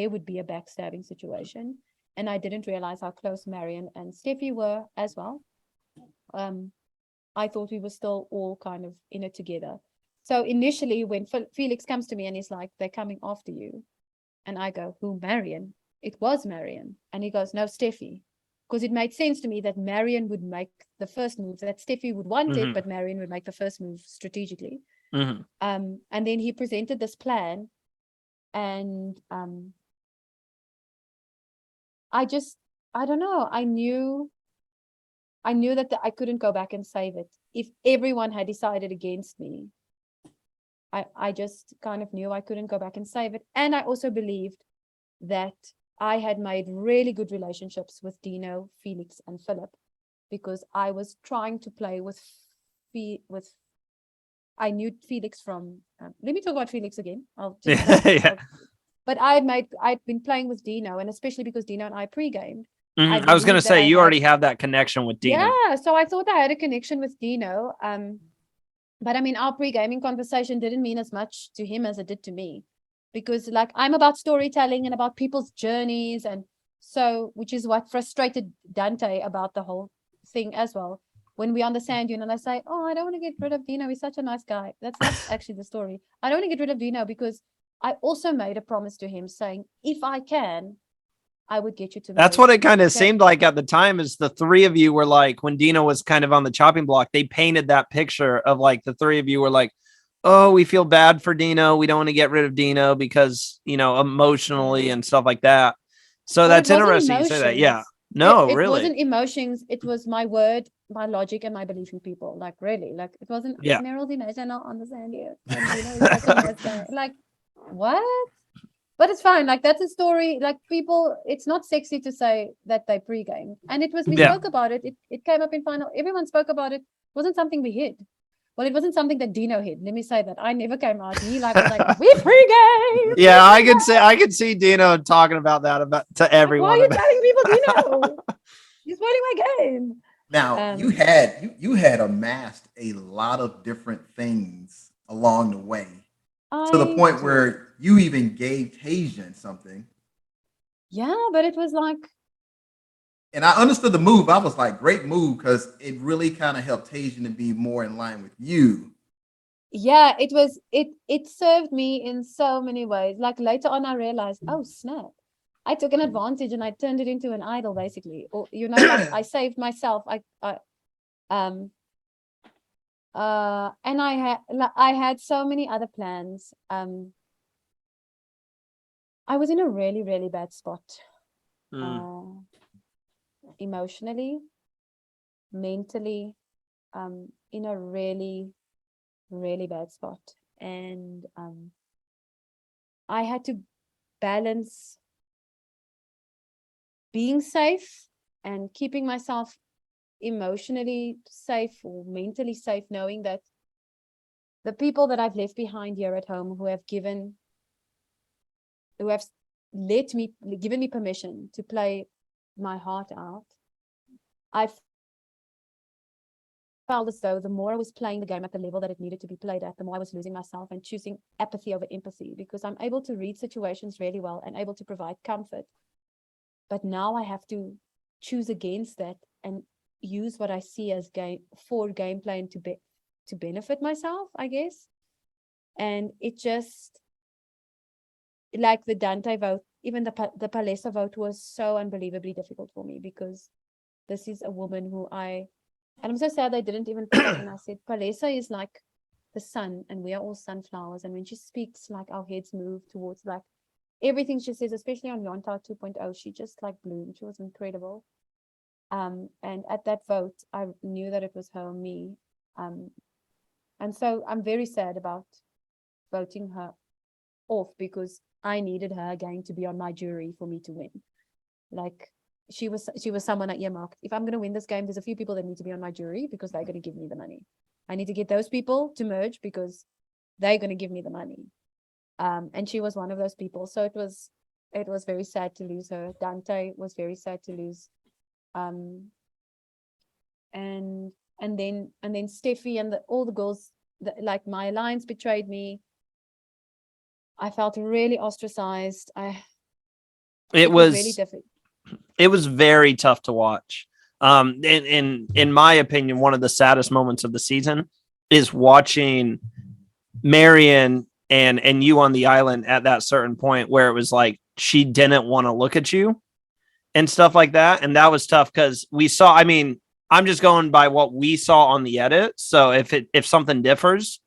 would be a backstabbing situation. And I didn't realize how close Marion and Steffi were as well. I thought we were still all kind of in it together. So initially, when Felix comes to me and he's like, they're coming after you. And I go, who, Marion? It was Marion. And he goes, no, Steffi. Because it made sense to me that Marion would make the first move, that Steffi would want it, but Marion would make the first move strategically. And then he presented this plan. And I don't know. I knew that I couldn't go back and save it. If everyone had decided against me, I just kind of knew I couldn't go back and save it. And I also believed that I had made really good relationships with Dino, Felix, and Philip, because I was trying to play with I knew Felix from, let me talk about Felix again. But I'd been playing with Dino, and especially because Dino and I pre-gamed. I was going to say, you already have that connection with Dino. Yeah, so I thought I had a connection with Dino. But I mean, our pre-gaming conversation didn't mean as much to him as it did to me, because like, I'm about storytelling and about people's journeys. And so, which is what frustrated Dante about the whole thing as well. When we're on the sand dune and I say, oh, I don't want to get rid of Dino. He's such a nice guy. That's not actually the story. I don't want to get rid of Dino because I also made a promise to him saying, if I can, I would get you to. That's what it kind of seemed like at the time, is the 3 of you were like, when Dino was kind of on the chopping block, they painted that picture of like the 3 of you were like, oh, we feel bad for Dino. We don't want to get rid of Dino because, emotionally and stuff like that. So that's interesting you say that. Yeah. No, it really. It wasn't emotions. It was my word, my logic, and my belief in people. Like, really, like, it wasn't Meryl's emotional on the sand here. Like, what? But it's fine. Like, that's a story. Like, people, it's not sexy to say that they pre-game. And it was, we spoke about it. It came up in final. Everyone spoke about it. It wasn't something we hid. Well, it wasn't something that Dino hid. Let me say that. I never came out. He was like, we pre-game. Yeah, I could see Dino talking about that to everyone. Why are you telling people Dino? You're spoiling my game. Now, you had amassed a lot of different things along the way. To the point where you even gave Tasia something. Yeah, but it was like. And I understood the move. I was like, great move, because it really kind of helped Tasia to be more in line with you. yeah, it served me in so many ways. Like later on I realized, oh snap, I took an advantage and I turned it into an idol basically. Or like I saved myself. Um and I had so many other plans. I was in a really, really bad spot. Emotionally, mentally, in a really, really bad spot. And I had to balance being safe and keeping myself emotionally safe or mentally safe, knowing that the people that I've left behind here at home who have given me permission to play my heart out, I felt as though the more I was playing the game at the level that it needed to be played at, the more I was losing myself and choosing apathy over empathy, because I'm able to read situations really well and able to provide comfort. But now I have to choose against that and use what I see as gameplay and to benefit myself, I guess. And it just, like the Dante vote, even the Palesa vote was so unbelievably difficult for me, because this is a woman who and I'm so sad they didn't even pick up when I said Palesa is like the sun and we are all sunflowers. And when she speaks, like our heads move towards like everything she says, especially on Yonta 2.0, she just like bloomed. She was incredible. And at that vote, I knew that it was her or me. And so I'm very sad about voting her off, because I needed her again to be on my jury for me to win. Like she was someone I earmarked. If I'm going to win this game, there's a few people that need to be on my jury because they're going to give me the money. I need to get those people to merge because they're going to give me the money. And she was one of those people. So it was very sad to lose her. Dante was very sad to lose. And then Steffi and all the girls, like my alliance betrayed me. I felt really ostracized. It was really difficult. It was very tough to watch. In my opinion, one of the saddest moments of the season is watching Marion and you on the island at that certain point where it was like she didn't want to look at you and stuff like that. And that was tough because we saw, I mean, I'm just going by what we saw on the edit. So if something differs,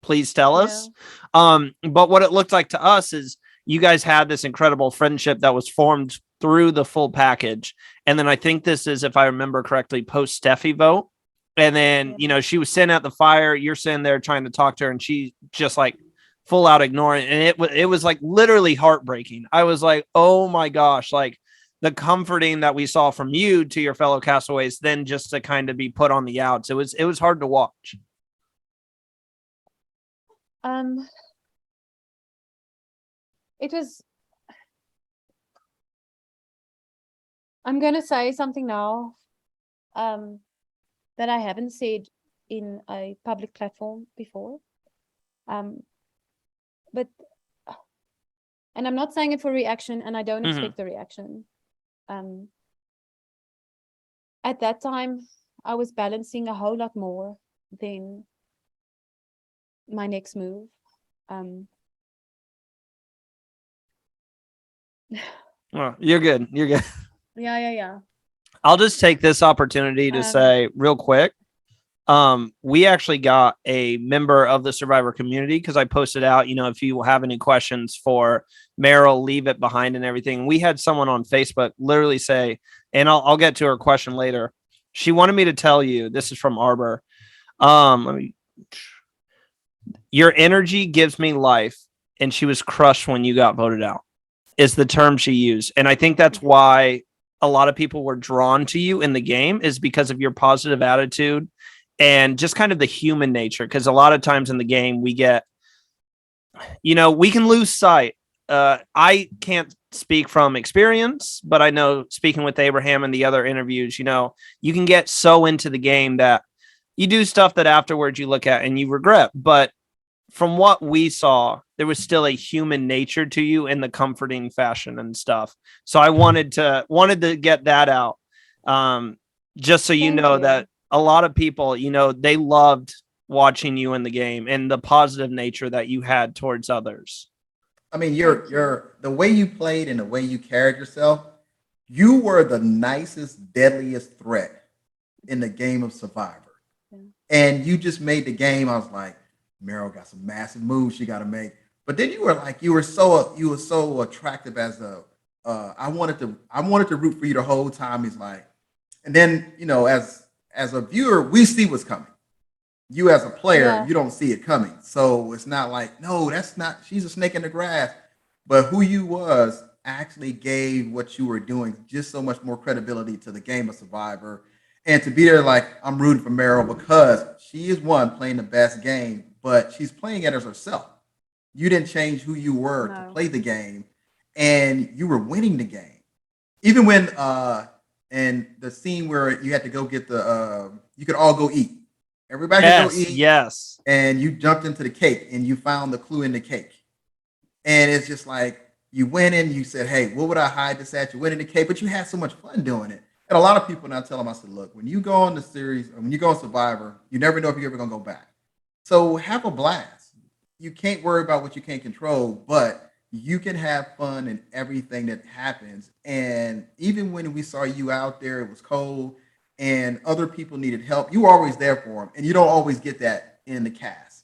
please tell us. But what it looked like to us is you guys had this incredible friendship that was formed through the full package. And then I think this is, if I remember correctly, post Steffi vote. And then, she was sitting at the fire. You're sitting there trying to talk to her and she just like full out ignoring. And it was like literally heartbreaking. I was like, oh my gosh, like the comforting that we saw from you to your fellow castaways, then just to kind of be put on the outs. It was hard to watch. It was, I'm going to say something now that I haven't said in a public platform before. But, and I'm not saying it for reaction, and I don't expect the reaction. At that time, I was balancing a whole lot more than my next move. Well, you're good. You're good. Yeah. I'll just take this opportunity to say real quick. We actually got a member of the Survivor community because I posted out, if you have any questions for Meryl, leave it behind and everything. We had someone on Facebook literally say, and I'll get to her question later. She wanted me to tell you, this is from Arbor. Your energy gives me life, and she was crushed when you got voted out, is the term she used. And I think that's why a lot of people were drawn to you in the game, is because of your positive attitude and just kind of the human nature. Because a lot of times in the game, we get, we can lose sight. I can't speak from experience, but I know speaking with Abraham and the other interviews, you can get so into the game that you do stuff that afterwards you look at and you regret. But from what we saw, there was still a human nature to you in the comforting fashion and stuff. So I wanted to get that out. Just so you know that a lot of people, they loved watching you in the game and the positive nature that you had towards others. I mean, you're the way you played and the way you carried yourself, you were the nicest, deadliest threat in the game of Survivor. Yeah. And you just made the game. I was like, Meryl got some massive moves she got to make. But then you were so attractive as I wanted to root for you the whole time. He's like, and then as a viewer, we see what's coming. You as a player, you don't see it coming. So it's not like, no, that's not, she's a snake in the grass. But who you was actually gave what you were doing just so much more credibility to the game of Survivor. And to be there, like, I'm rooting for Meryl because she is playing the best game, but she's playing it as herself. You didn't change who you were to play the game, and you were winning the game. Even when and the scene where you had to go get you could all go eat. Everybody could go eat. Yes. And you jumped into the cake and you found the clue in the cake. And it's just like you went in, you said, hey, what would I hide this at? You went in the cake, but you had so much fun doing it. And a lot of people now tell them, I said, look, when you go on the series, or when you go on Survivor, you never know if you're ever going to go back. So have a blast. You can't worry about what you can't control, but you can have fun in everything that happens. And even when we saw you out there, it was cold and other people needed help, you were always there for them. And you don't always get that in the cast.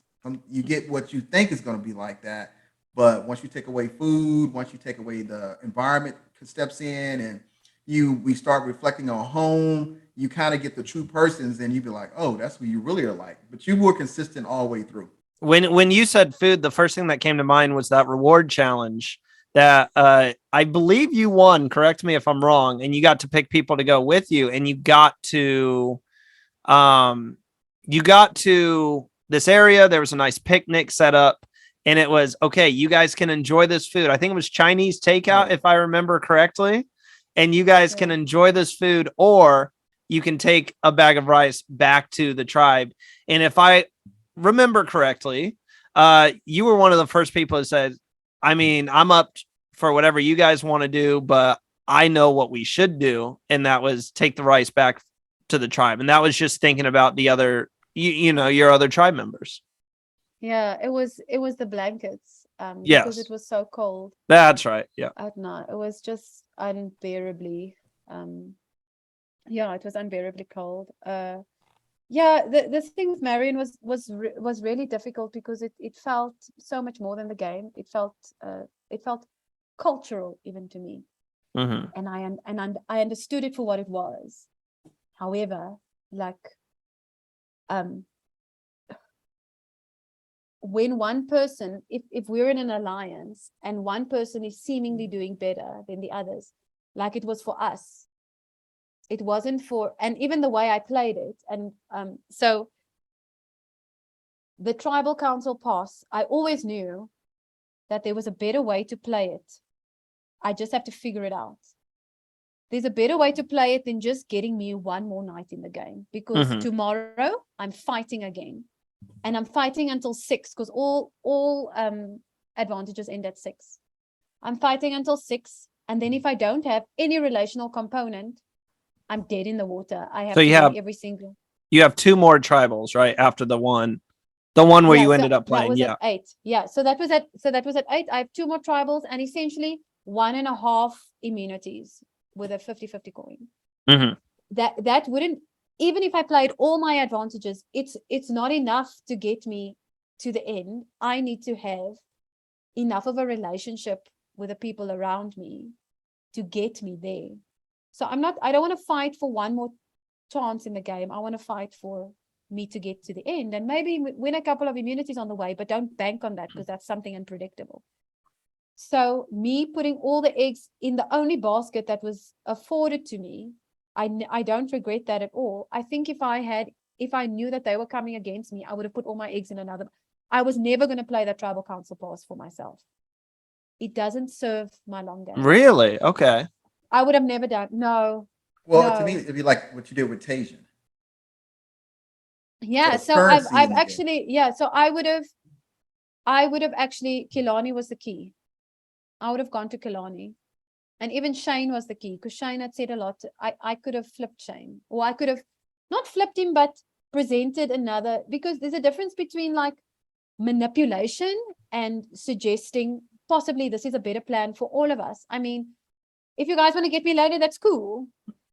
You get what you think is going to be like that. But once you take away food, once you take away the environment steps in and we start reflecting on home, you kind of get the true persons and you be like, oh, that's who you really are like. But you were consistent all the way through. When you said food, the first thing that came to mind was that reward challenge that I believe you won. Correct me if I'm wrong. And you got to pick people to go with you, and you got to this area. There was a nice picnic set up, and it was okay. You guys can enjoy this food. I think it was Chinese takeout, if I remember correctly. And you guys can enjoy this food, or you can take a bag of rice back to the tribe. And if I remember correctly, you were one of the first people that said, I mean, I'm up for whatever you guys want to do, but I know what we should do. And that was take the rice back to the tribe. And that was just thinking about the other, your other tribe members. Yeah, it was the blankets. Yes. Because it was so cold. That's right. Yeah. At night. It was just unbearably it was unbearably cold. The thing with Marion was really difficult because it felt so much more than the game. It felt cultural even to me. Mm-hmm. And I understood it for what it was. However, when one person, if we're in an alliance and one person is seemingly doing better than the others, like it was for us, it wasn't for, and even the way I played it. And so the tribal council pass, I always knew that there was a better way to play it. I just have to figure it out. There's a better way to play it than just getting me one more night in the game, because tomorrow I'm fighting again. And I'm fighting until 6 because all advantages end at 6. I'm fighting until 6. And then if I don't have any relational component, I'm dead in the water. I have to win every single. You have 2 more tribals, right? After the one where you ended up playing. That was at 8. Yeah. So that was at 8. I have 2 more tribals and essentially 1.5 immunities with a 50-50 coin. Mm-hmm. That wouldn't, even if I played all my advantages, it's not enough to get me to the end. I need to have enough of a relationship with the people around me to get me there. So I don't want to fight for one more chance in the game. I want to fight for me to get to the end and maybe win a couple of immunities on the way, but don't bank on that because that's something unpredictable. So me putting all the eggs in the only basket that was afforded to me, I don't regret that at all. I think if I knew that they were coming against me, I would have put all my eggs in another. I was never going to play that tribal council pass for myself. It doesn't serve my long game. Really? Okay. I would have never done. No. Well, to me, it'd be like what you did with Tajan. Yeah. So I've actually, so I would have actually, Kilani was the key. I would have gone to Kilani. And even Shane was the key because Shane had said a lot. I could have flipped Shane, or I could have not flipped him, but presented another, because there's a difference between like manipulation and suggesting possibly this is a better plan for all of us. I mean, if you guys want to get me later, that's cool.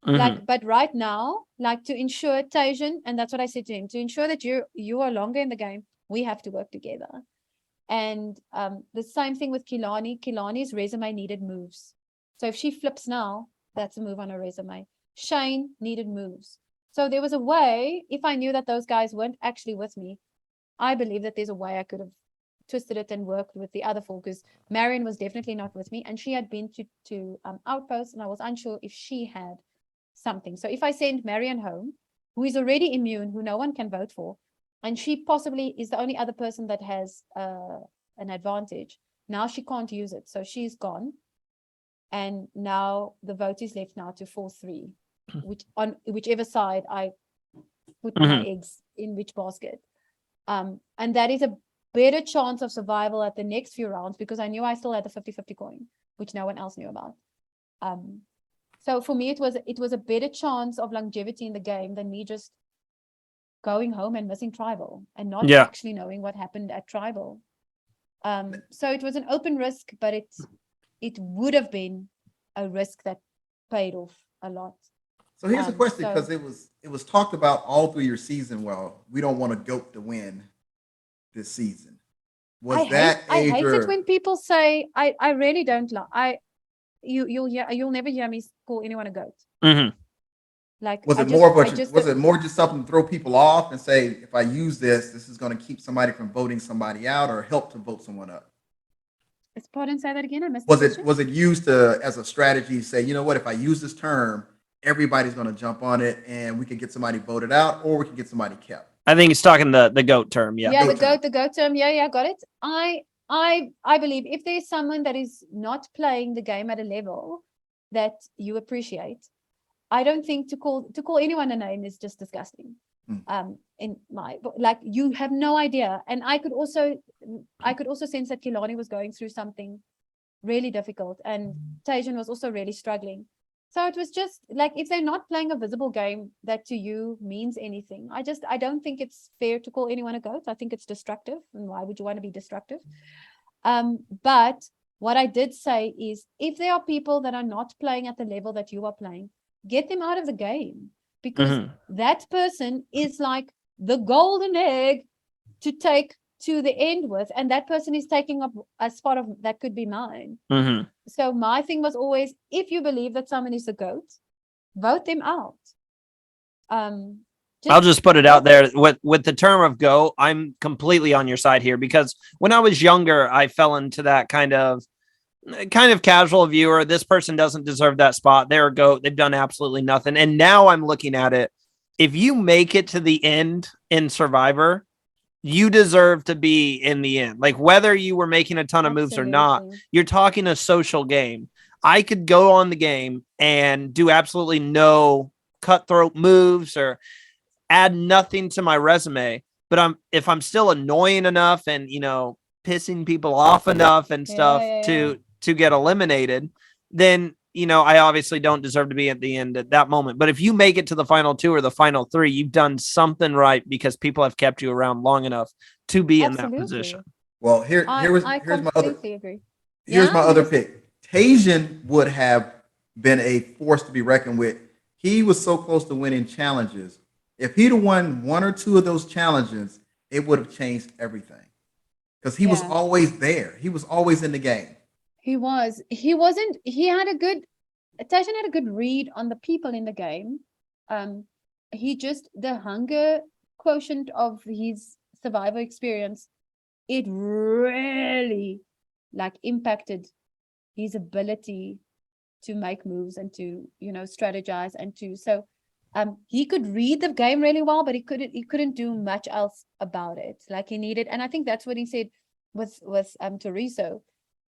Like, but right now, like, to ensure Tajan, and that's what I said to him, to ensure that you are longer in the game, we have to work together. And the same thing with Kilani. Kilani's resume needed moves. So if she flips now, that's a move on her resume. Shane needed moves. So there was a way, if I knew that those guys weren't actually with me, I believe that there's a way I could have twisted it and worked with the other four, because Marion was definitely not with me, and she had been to Outpost, and I was unsure if she had something. So if I send Marion home, who is already immune, who no one can vote for, and she possibly is the only other person that has an advantage, now she can't use it, so she's gone, and now the vote is left now to 4-3, which on whichever side I put my eggs in, which basket. And that is a better chance of survival at the next few rounds, because I knew I still had the 50-50 coin, which no one else knew about. So for me, it was a better chance of longevity in the game than me just going home and missing tribal and not actually knowing what happened at tribal. So it was an open risk, but it would have been a risk that paid off a lot. So here's a question, because it was talked about all through your season. Well, we don't want a GOAT to win this season. I hate it when people say, I really don't like, you'll never hear me call anyone a GOAT. Like, was it more just something to throw people off and say, if I use this is going to keep somebody from voting somebody out, or help to vote someone up? Pardon, say that again. I missed. Was it used as a strategy to say, you know what, if I use this term, everybody's going to jump on it, and we can get somebody voted out, or we can get somebody kept? I think he's talking the GOAT term. Yeah, the GOAT term. Yeah, got it. I believe if there's someone that is not playing the game at a level that you appreciate, I don't think to call anyone a name is just disgusting. In my, like, you have no idea. And I could also sense that Kilani was going through something really difficult, and Tajan was also really struggling. So it was just like, if they're not playing a visible game that to you means anything, I don't think it's fair to call anyone a GOAT. I think it's destructive, and why would you want to be destructive? But what I did say is, if there are people that are not playing at the level that you are playing, get them out of the game, because that person is like the golden egg to take to the end with, and that person is taking up a spot of that could be mine. So my thing was always, if you believe that someone is the GOAT, vote them out. I'll just put it out there with the term of GOAT. I'm completely on your side here, because when I was younger, I fell into that kind of casual viewer. This person doesn't deserve that spot. They're a GOAT. They've done absolutely nothing. And now I'm looking at it. If you make it to the end in Survivor, you deserve to be in the end. Like, whether you were making a ton of moves or not, you're talking a social game. I could go on the game and do absolutely no cutthroat moves or add nothing to my resume. But if I'm still annoying enough and, pissing people off enough and stuff to get eliminated, then, I obviously don't deserve to be at the end at that moment. But if you make it to the final 2 or the final 3, you've done something right, because people have kept you around long enough to be in that position. Well, here's my other pick. Tajan would have been a force to be reckoned with. He was so close to winning challenges. If he'd have won 1 or 2 of those challenges, it would have changed everything, because he was always there. He was always in the game. Tajan had a good read on the people in the game. The hunger quotient of his Survivor experience, it really impacted his ability to make moves and to, strategize he could read the game really well, but he couldn't do much else about it. And I think that's what he said with Toriso,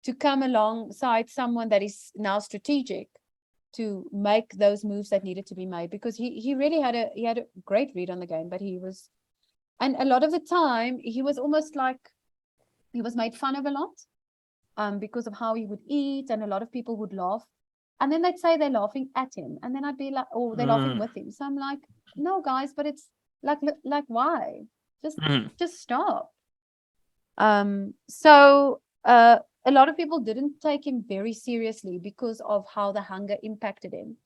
to come alongside someone that is now strategic to make those moves that needed to be made, because he really had a great read on the game, but and a lot of the time he was almost like he was made fun of a lot, because of how he would eat, and a lot of people would laugh, and then they'd say they're laughing at him, and then I'd be like, oh, they're laughing with him. So I'm like, no guys, but it's Like why? Just Mhm. just stop. So a lot of people didn't take him very seriously because of how the hunger impacted him.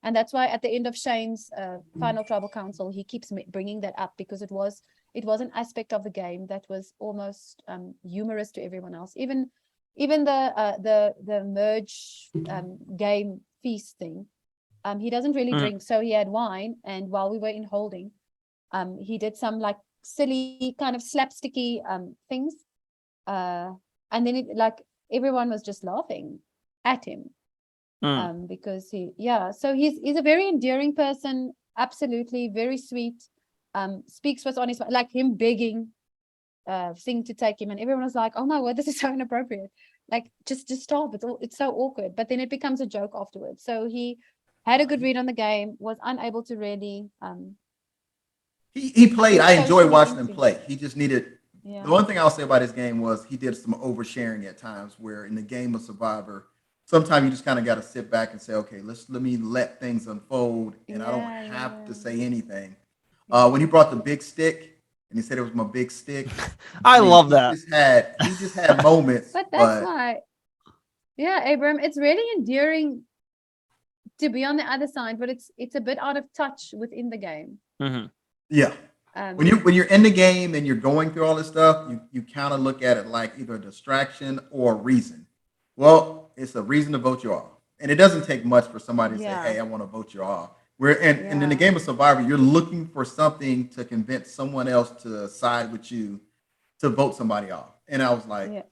And that's why at the end of Shane's final tribal council, he keeps bringing that up, because it was an aspect of the game that was almost humorous to everyone else. Even the merge game feast thing. He doesn't really drink, so he had wine, and while we were in holding, he did some like silly kind of slapsticky things, and then everyone was just laughing at him, because so he's a very endearing person, absolutely, very sweet, speaks what's on his mind, like him begging thing to take him, and everyone was like, oh my word, this is so inappropriate, like just stop, it's so awkward, but then it becomes a joke afterwards. So he had a good read on the game, was unable to really he played. I enjoyed socially watching him interact. play. He just needed. Yeah. The one thing I'll say about his game was he did some oversharing at times. Where in the game of Survivor, sometimes you just kind of got to sit back and say, okay, let me let things unfold, and I don't have to say anything. When he brought the big stick and he said it was my big stick, I mean, love that. He just had moments, But that's why, Abram, it's really endearing to be on the other side, but it's a bit out of touch within the game. Mm-hmm. Yeah. When you're in the game and you're going through all this stuff, you kind of look at it like either a distraction or a reason. Well, it's a reason to vote you off, and it doesn't take much for somebody to say, "Hey, I want to vote you off." And in the game of Survivor, you're looking for something to convince someone else to side with you to vote somebody off. And I was like,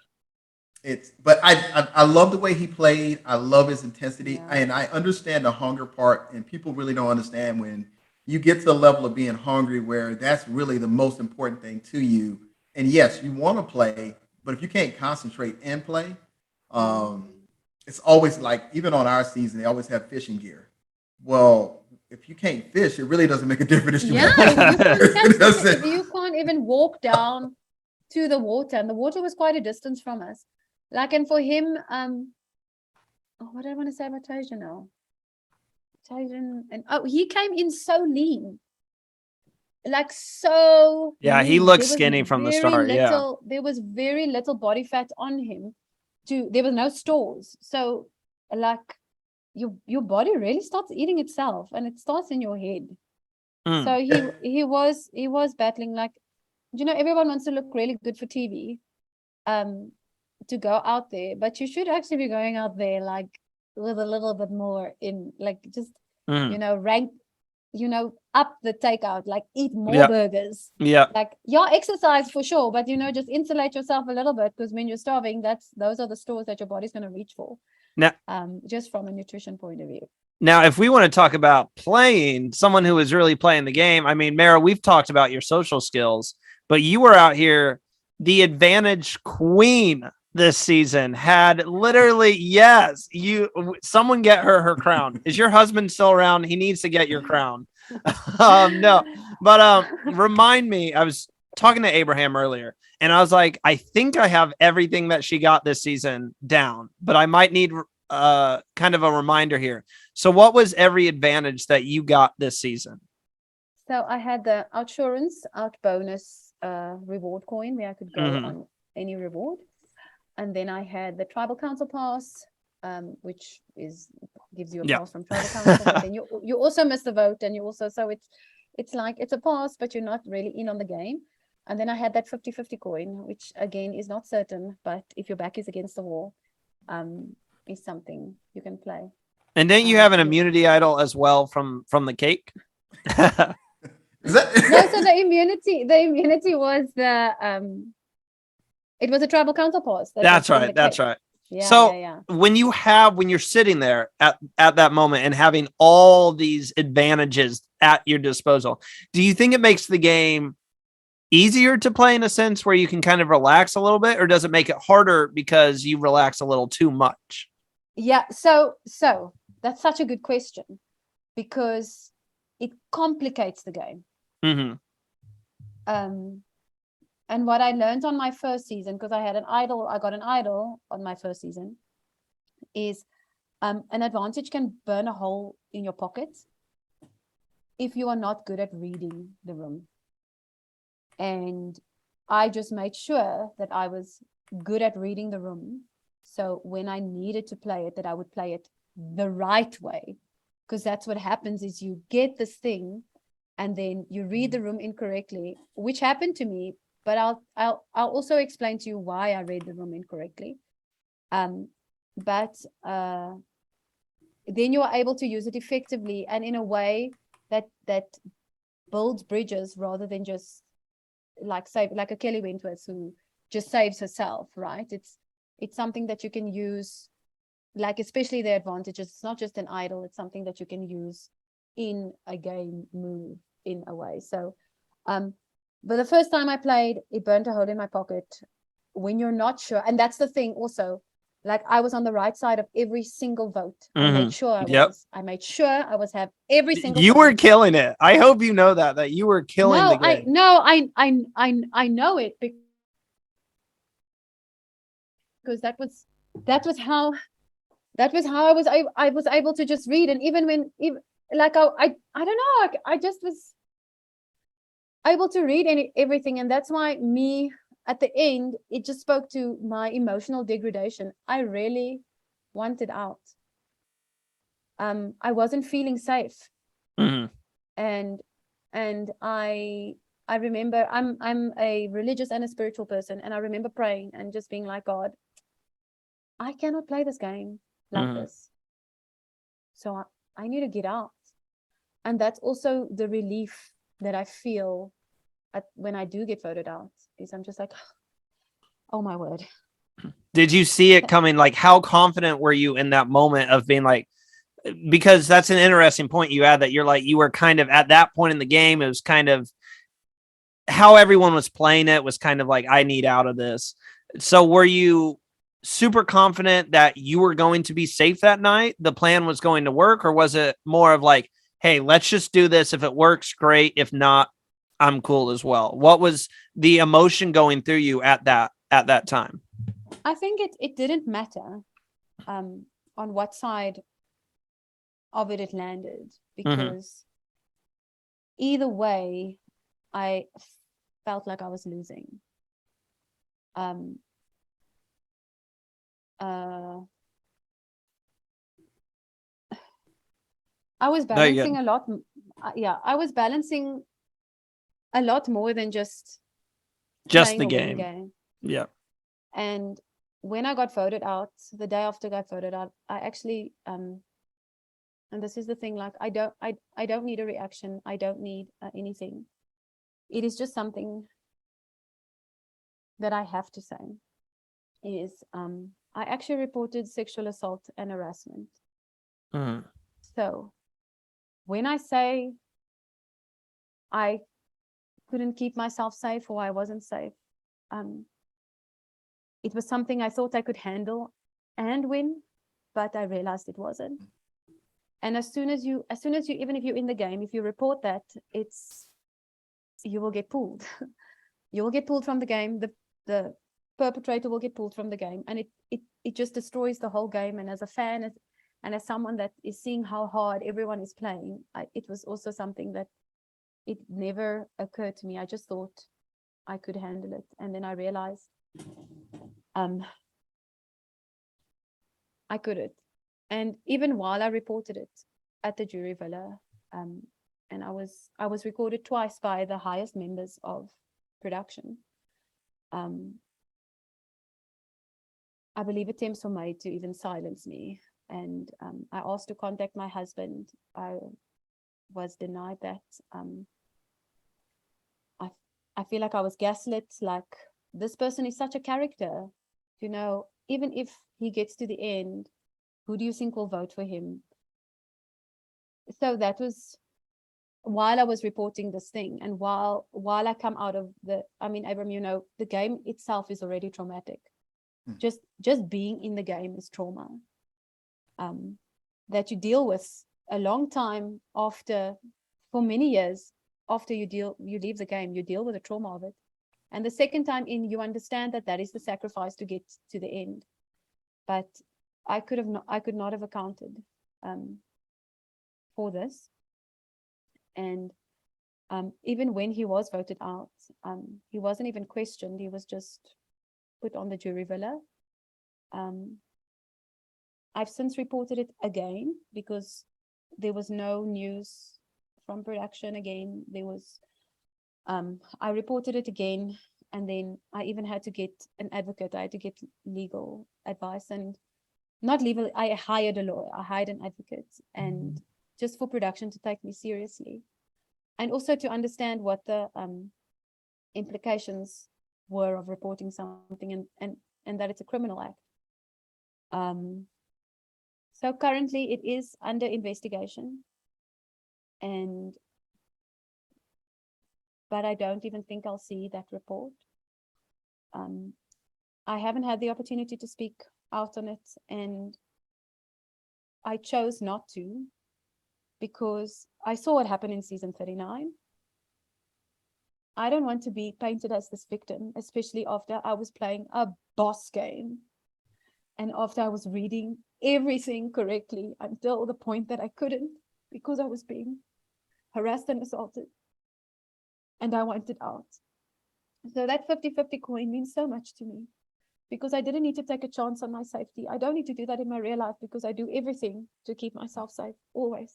but I love the way he played. I love his intensity, and I understand the hunger part. And people really don't understand when you get to the level of being hungry, where that's really the most important thing to you. And yes, you want to play, but if you can't concentrate and play, it's always like, even on our season, they always have fishing gear. Well, if you can't fish, it really doesn't make a difference. If you can't even walk down to the water, and the water was quite a distance from us. Like, and for him, what do I want to say about Tajan now? Tajan, and he came in so lean. Like, so yeah, he lean. looked skinny from the start. There was very little body fat on him. There was no stores. So like your body really starts eating itself, and it starts in your head. So he was battling, like, everyone wants to look really good for TV, to go out there, but you should actually be going out there like with a little bit more in, like, just rank, up the takeout, like eat more burgers. Like, exercise for sure, but just insulate yourself a little bit, because when you're starving, those are the stores that your body's going to reach for. Now, just from a nutrition point of view. Now, if we want to talk about playing, someone who is really playing the game, I mean, Meryl, we've talked about your social skills, but you were out here, the advantage queen this season, had literally, someone get her crown. Is your husband still around? He needs to get your crown. No, but remind me, I was talking to Abraham earlier, and I was like, I think I have everything that she got this season down, but I might need kind of a reminder here. So what was every advantage that you got this season? So I had the outsurance out bonus reward coin, where I could go on any reward. And then I had the tribal council pass, which gives you a pass from tribal council. But then you also miss the vote, and you also, so it's like, it's a pass, but you're not really in on the game. And then I had that 50-50 coin, which again is not certain, but if your back is against the wall, is something you can play. And then you have an immunity idol as well from the cake. No, so the immunity was it was a tribal council pass. That's right. Yeah, when you're sitting there at that moment and having all these advantages at your disposal, do you think it makes the game easier to play in a sense where you can kind of relax a little bit, or does it make it harder because you relax a little too much? Yeah, so that's such a good question, because it complicates the game. And what I learned on my first season, because I got an idol on my first season, is an advantage can burn a hole in your pocket if you are not good at reading the room. And I just made sure that I was good at reading the room. So when I needed to play it, that I would play it the right way. Because that's what happens is you get this thing and then you read the room incorrectly, which happened to me, but I'll also explain to you why I read the room incorrectly. But then you are able to use it effectively and in a way that builds bridges rather than just like a Kelly Wentworth who just saves herself, right? It's something that you can use, like especially the advantages. It's not just an idol, it's something that you can use in a game move in a way. So but the first time I played, it burnt a hole in my pocket. When you're not sure, and that's the thing also, like I was on the right side of every single vote. I made sure I was. I made sure I was have every single. You were killing it. I hope you know that you were killing the game. I know it because that was how I was able to just read. And even like I don't know, I just was able to read everything. And that's why me at the end, it just spoke to my emotional degradation. I really wanted out. I wasn't feeling safe. And I remember I'm a religious and a spiritual person, and I remember praying and just being like, God, I cannot play this game like this. So I need to get out. And that's also the relief that I feel when I do get voted out, is I'm just like, oh my word. Did you see it coming? Like, how confident were you in that moment of being like, because that's an interesting point you add, that you're like, you were kind of at that point in the game, it was kind of how everyone was playing it was kind of like, I need out of this. So were you super confident that you were going to be safe that night? The plan was going to work, or was it more of like, hey, let's just do this. If it works, great. If not, I'm cool as well. What was the emotion going through you at that time? I think it didn't matter on what side of it landed, because either way, I felt like I was losing. I was balancing a lot. I was balancing a lot more than just the game. Yeah. And when I got voted out, the day after I got voted out, I actually and this is the thing, like I don't need a reaction. I don't need anything. It is just something that I have to say is I actually reported sexual assault and harassment. So when I say I couldn't keep myself safe, or I wasn't safe, it was something I thought I could handle and win, but I realized it wasn't. And as soon as you, even if you're in the game, if you report that, you will get pulled. You will get pulled from the game. The perpetrator will get pulled from the game, and it just destroys the whole game. And as a fan, and as someone that is seeing how hard everyone is playing, it was also something that it never occurred to me. I just thought I could handle it, and then I realized I couldn't. And even while I reported it at the jury villa, and I was recorded twice by the highest members of production. I believe attempts were made to even silence me, and I asked to contact my husband. I was denied that. I feel like I was gaslit, like this person is such a character, even if he gets to the end, who do you think will vote for him? So that was while I was reporting this thing, and while I come out of Abram, the game itself is already traumatic. Just being in the game is trauma that you deal with a long time after, for many years after you leave the game, you deal with the trauma of it. And the second time in, you understand that is the sacrifice to get to the end. But I could not have accounted for this. And Even when he was voted out, he wasn't even questioned. He was just put on the jury villa. I've since reported it again because there was no news from production again. I reported it again, and then I even had to get an advocate. I had to get legal advice, and not legal. I hired a lawyer. I hired an advocate, and just for production to take me seriously, and also to understand what the implications were of reporting something, and that it's a criminal act. So currently it is under investigation, but I don't even think I'll see that report. I haven't had the opportunity to speak out on it, and I chose not to because I saw what happened in season 39. I don't want to be painted as this victim, especially after I was playing a boss game and after I was reading everything correctly until the point that I couldn't because I was being harassed and assaulted, and I wanted out. So that 50-50 coin means so much to me because I didn't need to take a chance on my safety. I don't need to do that in my real life because I do everything to keep myself safe, always.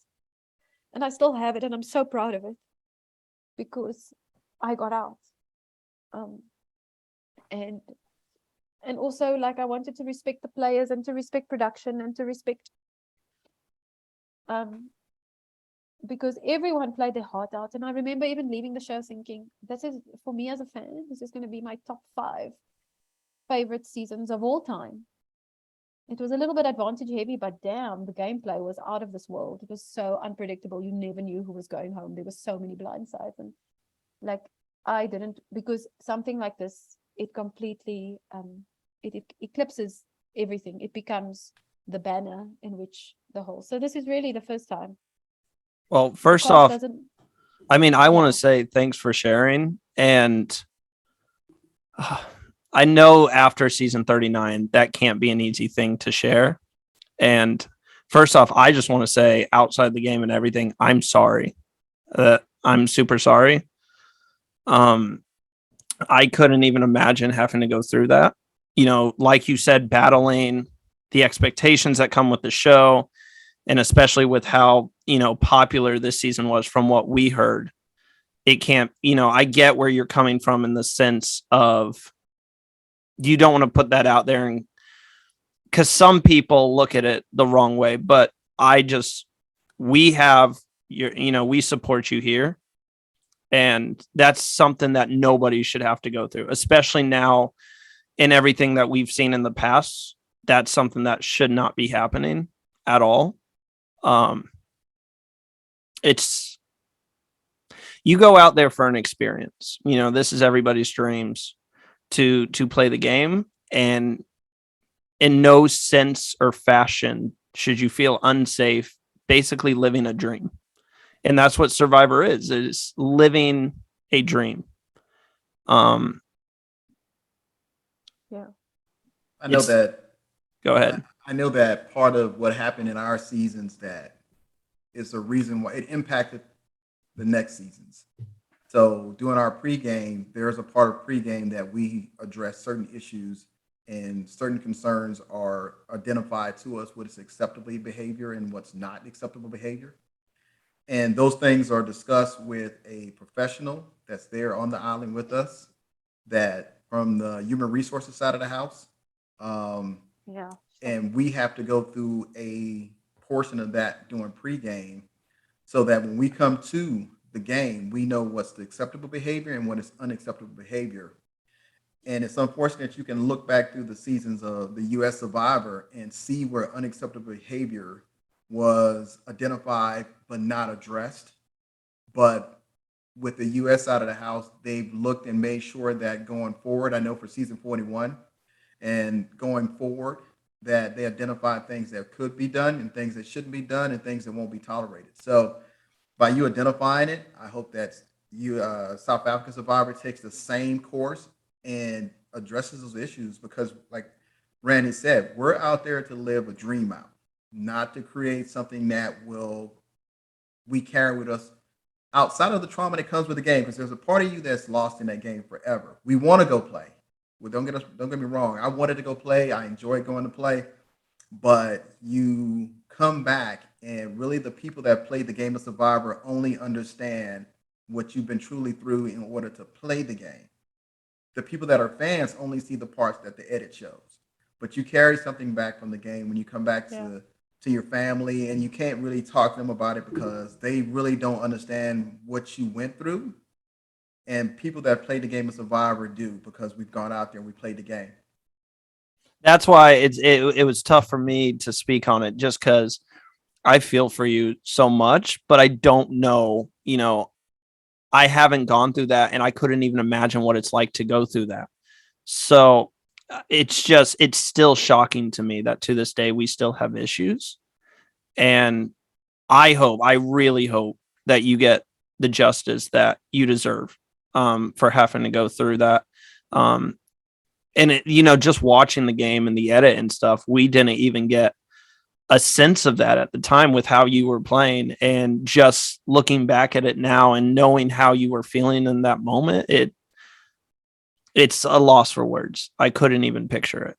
And I still have it, and I'm so proud of it because I got out. And also, like, I wanted to respect the players and to respect production and to respect because everyone played their heart out. And I remember even leaving the show thinking, this is, for me as a fan, this is going to be my top 5 favorite seasons of all time. It was a little bit advantage heavy, but damn, the gameplay was out of this world. It was so unpredictable. You never knew who was going home. There were so many blindsides, and like, I didn't, because something like this, it completely it eclipses everything. It becomes the banner in which the whole. So this is really the first time. Well, first off, I mean, I want to say thanks for sharing. And I know after season 39, that can't be an easy thing to share. And first off, I just want to say, outside the game and everything, I'm sorry. I'm super sorry. I couldn't even imagine having to go through that. You know, like you said, battling the expectations that come with the show, and especially with how, you know, popular this season was from what we heard. It can't, you know, I get where you're coming from in the sense of you don't want to put that out there, and because some people look at it the wrong way, but we have your, you know, we support you here. And that's something that nobody should have to go through, especially now in everything that we've seen in the past. That's something that should not be happening at all. It's, you go out there for an experience. You know, this is everybody's dreams to play the game, and in no sense or fashion should you feel unsafe basically living a dream. And that's what Survivor is living a dream. Yeah. I know that. Go ahead. I know that part of what happened in our seasons that is the reason why it impacted the next seasons. So doing our pregame, there's a part of pregame that we address certain issues and certain concerns are identified to us what is acceptable behavior and what's not acceptable behavior. And those things are discussed with a professional that's there on the island with us, that from the human resources side of the house. Yeah. And we have to go through a portion of that during pregame so that when we come to the game, we know what's the acceptable behavior and what is unacceptable behavior. And it's unfortunate you can look back through the seasons of the U.S. Survivor and see where unacceptable behavior was identified but not addressed. But with the U.S. side of the house, they've looked and made sure that going forward, I know for season 41 and going forward, that they identified things that could be done and things that shouldn't be done and things that won't be tolerated. So by you identifying it, I hope that you, South African Survivor, takes the same course and addresses those issues, because like Randy said, we're out there to live a dream out, not to create something that we carry with us outside of the trauma that comes with the game, because there's a part of you that's lost in that game forever. We want to go play. Well, don't get me wrong. I wanted to go play. I enjoyed going to play, but you come back and really the people that played the game of Survivor only understand what you've been truly through in order to play the game. The people that are fans only see the parts that the edit shows, but you carry something back from the game when you come back to your family, and you can't really talk to them about it because they really don't understand what you went through. And people that play the game of Survivor do, because we've gone out there and we played the game. That's why it was tough for me to speak on it, just because I feel for you so much, but I don't know, I haven't gone through that, and I couldn't even imagine what it's like to go through that. So it's still shocking to me that to this day we still have issues. And I really hope that you get the justice that you deserve for having to go through that. And just watching the game and the edit and stuff, we didn't even get a sense of that at the time with how you were playing, and just looking back at it now and knowing how you were feeling in that moment, it's a loss for words. I couldn't even picture it.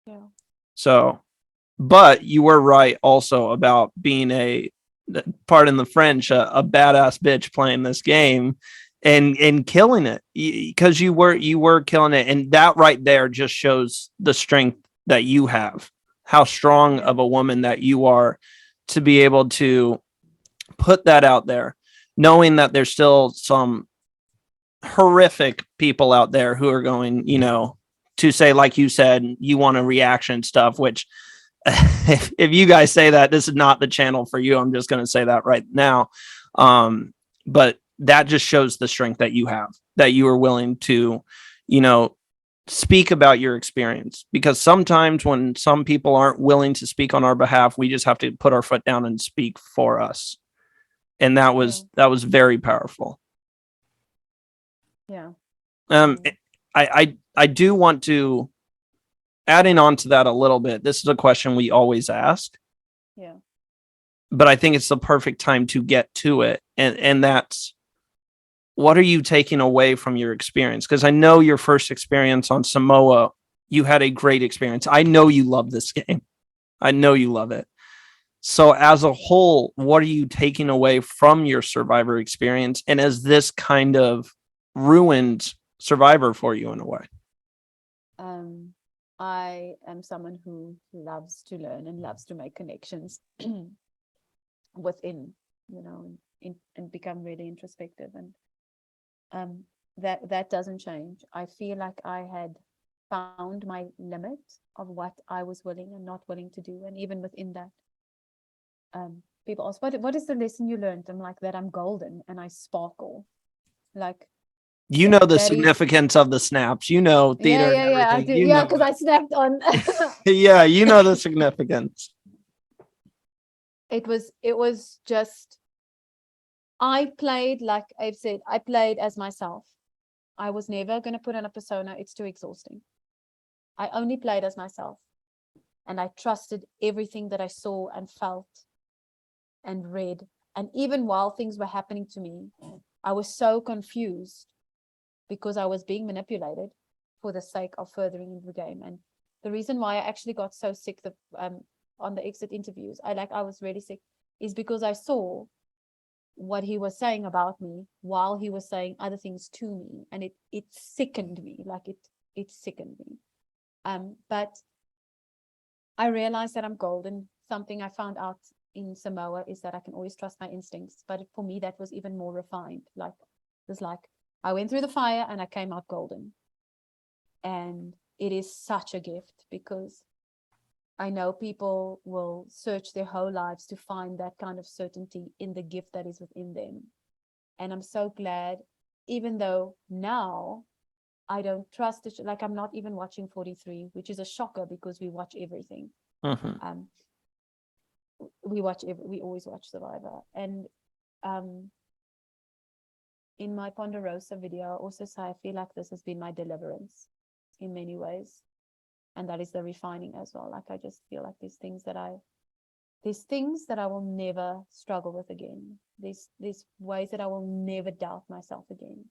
Yeah. So, but you were right also about being pardon the French, a badass bitch playing this game and killing it, because you were killing it. And that right there just shows the strength that you have, how strong of a woman that you are to be able to put that out there, knowing that there's still some horrific people out there who are going, to say, like you said, you want a reaction stuff, which if you guys say that, this is not the channel for you. I'm just going to say that right now. But that just shows the strength that you have, that you are willing to, speak about your experience, because sometimes when some people aren't willing to speak on our behalf, we just have to put our foot down and speak for us. And that was very powerful. Yeah. I do want to, adding on to that a little bit, this is a question we always ask. Yeah. But I think it's the perfect time to get to it. And that's, what are you taking away from your experience? Because I know your first experience on Samoa, you had a great experience. I know you love this game. I know you love it. So as a whole, what are you taking away from your Survivor experience? And has this kind of ruined Survivor for you in a way? I am someone who loves to learn and loves to make connections within, and become really introspective. And that doesn't change. I feel like I had found my limit of what I was willing and not willing to do. And even within that, people ask, what is the lesson you learned? I'm like, that I'm golden and I sparkle. Like, the significance of the snaps, theater and everything. I do. Because I snapped on. Yeah, the significance. It was just, I played, like I've said, I played as myself. I was never going to put on a persona. It's too exhausting. I only played as myself. And I trusted everything that I saw and felt and read. And even while things were happening to me, I was so confused because I was being manipulated for the sake of furthering the game. And the reason why I actually got so sick on the exit interviews, I was really sick, is because I saw what he was saying about me while he was saying other things to me, and it sickened me. Like it sickened me. But I realized that I'm golden. Something I found out in Samoa is that I can always trust my instincts. But for me, that was even more refined. I went through the fire and I came out golden. And it is such a gift, because I know people will search their whole lives to find that kind of certainty in the gift that is within them. And I'm so glad, even though now I don't trust it. Like, I'm not even watching 43, which is a shocker because we watch everything. Mm-hmm. We always watch Survivor. And in my Ponderosa video, I also say I feel like this has been my deliverance in many ways. And that is the refining as well. Like, I just feel like these things that there's things that I will never struggle with again. There's ways that I will never doubt myself again.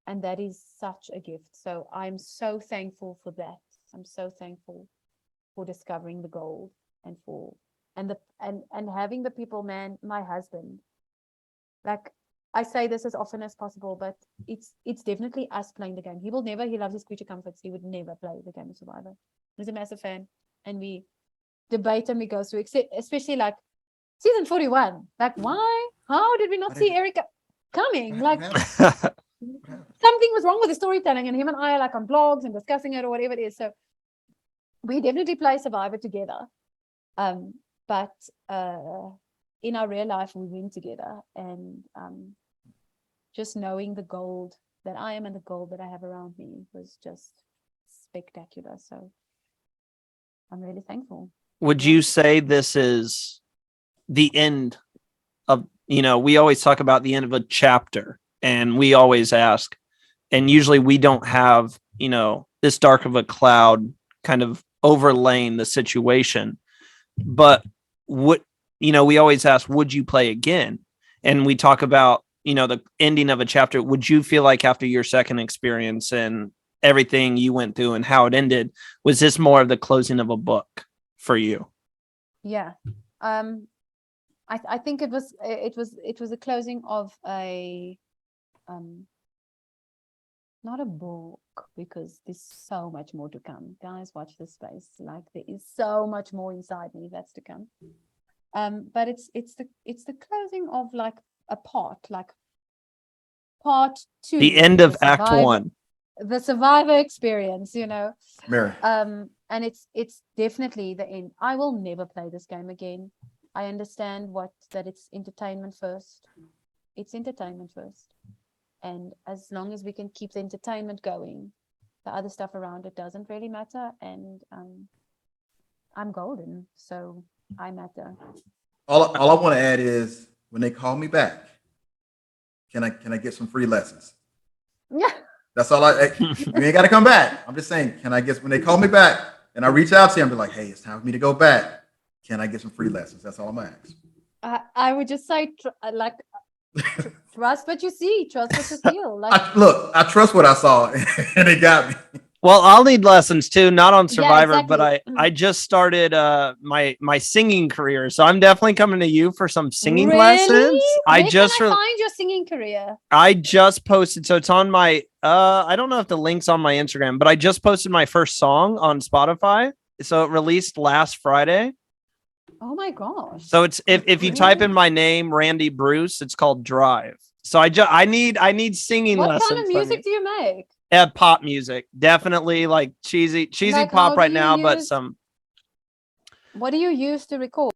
And that is such a gift. So I'm so thankful for that. I'm so thankful for discovering the gold and having the people, man, my husband. Like, I say this as often as possible, but it's definitely us playing the game. He loves his creature comforts. He would never play the game of Survivor. He's a massive fan. And we debate and we go through, especially like season 41. Like, why? How did we not see Erica coming? Like, something was wrong with the storytelling, and him and I are like on blogs and discussing it or whatever it is. So we definitely play Survivor together. But in our real life, we win together. And just knowing the gold that I am and the gold that I have around me was just spectacular. So I'm really thankful. Would you say this is the end of, we always talk about the end of a chapter, and we always ask, and usually we don't have, this dark of a cloud kind of overlaying the situation, but we always ask, would you play again? And we talk about, the ending of a chapter. Would you feel like after your second experience and everything you went through and how it ended, was this more of the closing of a book for you? Yeah. I think it was a closing of a not a book, because there's so much more to come. Guys, watch this space. Like, there is so much more inside me that's to come. But it's the closing of like a part 2. The end of Act 1. The Survivor experience, Mary. And it's definitely the end. I will never play this game again. I understand that it's entertainment first. It's entertainment first. And as long as we can keep the entertainment going, the other stuff around it doesn't really matter. And I'm golden, so I matter. All I want to add is, when they call me back, can I get some free lessons? Yeah. That's all you ain't got to come back. I'm just saying, when they call me back and I reach out to them, be like, hey, it's time for me to go back. Can I get some free lessons? That's all I'm asking. I would just say, trust what you see, trust what you feel. Like, I trust what I saw, and it got me. Well, I'll need lessons too, not on Survivor, yeah, exactly. but I just started my singing career, so I'm definitely coming to you for some singing lessons. Where can I find your singing career? I just posted, so it's on my I don't know if the link's on my Instagram, but I just posted my first song on Spotify, so it released last Friday. Oh my gosh! So it's if you type in my name, Randy Bruce, it's called Drive. So I need singing lessons. What kind of music do you make? Pop music, definitely like cheesy like, pop right now, but some. What do you use to record?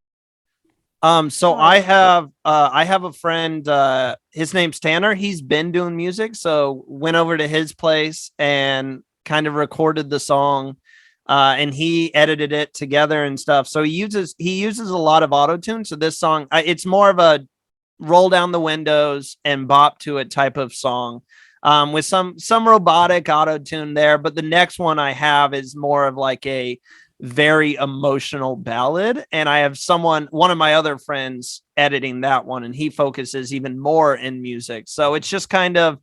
So I have a friend. His name's Tanner. He's been doing music, so went over to his place and kind of recorded the song. And he edited it together and stuff. So he uses a lot of auto-tune. So this song, it's more of a roll down the windows and bop to it type of song, with some robotic auto-tune there. But the next one I have is more of like a very emotional ballad. And I have one of my other friends editing that one, and he focuses even more in music. So it's just kind of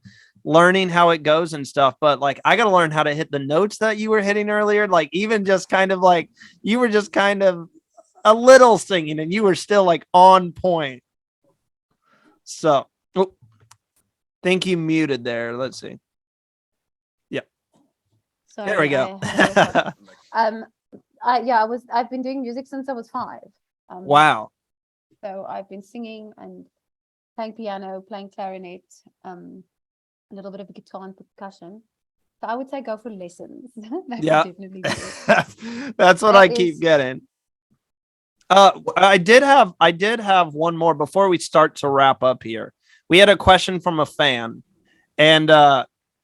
learning how it goes and stuff, but like I got to learn how to hit the notes that you were hitting earlier. Like, even just kind of like you were just kind of a little singing and you were still like on point. So, think you muted there. Let's see. Yep. Sorry, there we go. I've been doing music since I was 5. Wow. So I've been singing and playing piano, playing clarinet, a little bit of guitar and percussion. So I would say go for lessons. Yeah, that's what I keep getting. I did have one more before we start to wrap up here. We had a question from a fan, and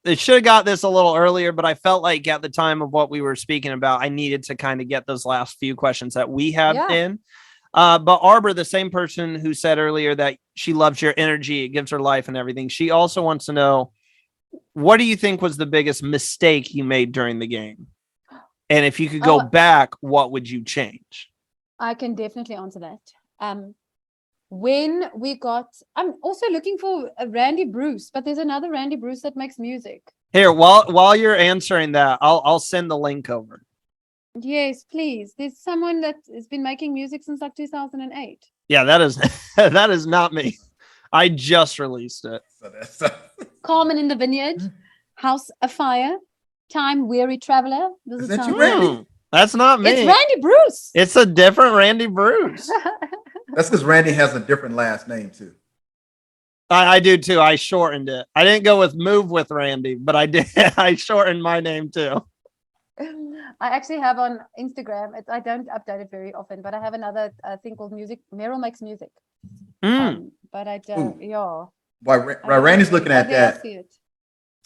they should have got this a little earlier, but I felt like at the time of what we were speaking about, I needed to kind of get those last few questions that we had in. But Arbor, the same person who said earlier that she loves your energy, it gives her life and everything, she also wants to know, what do you think was the biggest mistake you made during the game? And if you could go back, what would you change? I can definitely answer that. When we got, I'm also looking for a Randy Bruce, but there's another Randy Bruce that makes music. Here, while you're answering that, I'll send the link over. Yes, please. There's someone that has been making music since like 2008. Yeah, that is that is not me. I just released it. So that's Carmen in the Vineyard, House Afire, Time Weary Traveler. Does Is it that sound you, Randy? right? That's not me. It's Randy Bruce. It's a different Randy Bruce. That's because Randy has a different last name too. I do too. I shortened it. I didn't go with Move with Randy, but I did. I shortened my name too. I actually have on Instagram. I don't update it very often, but I have another thing called Music. Meryl makes music. But I don't. Yeah. While Randy's looking at that, see it.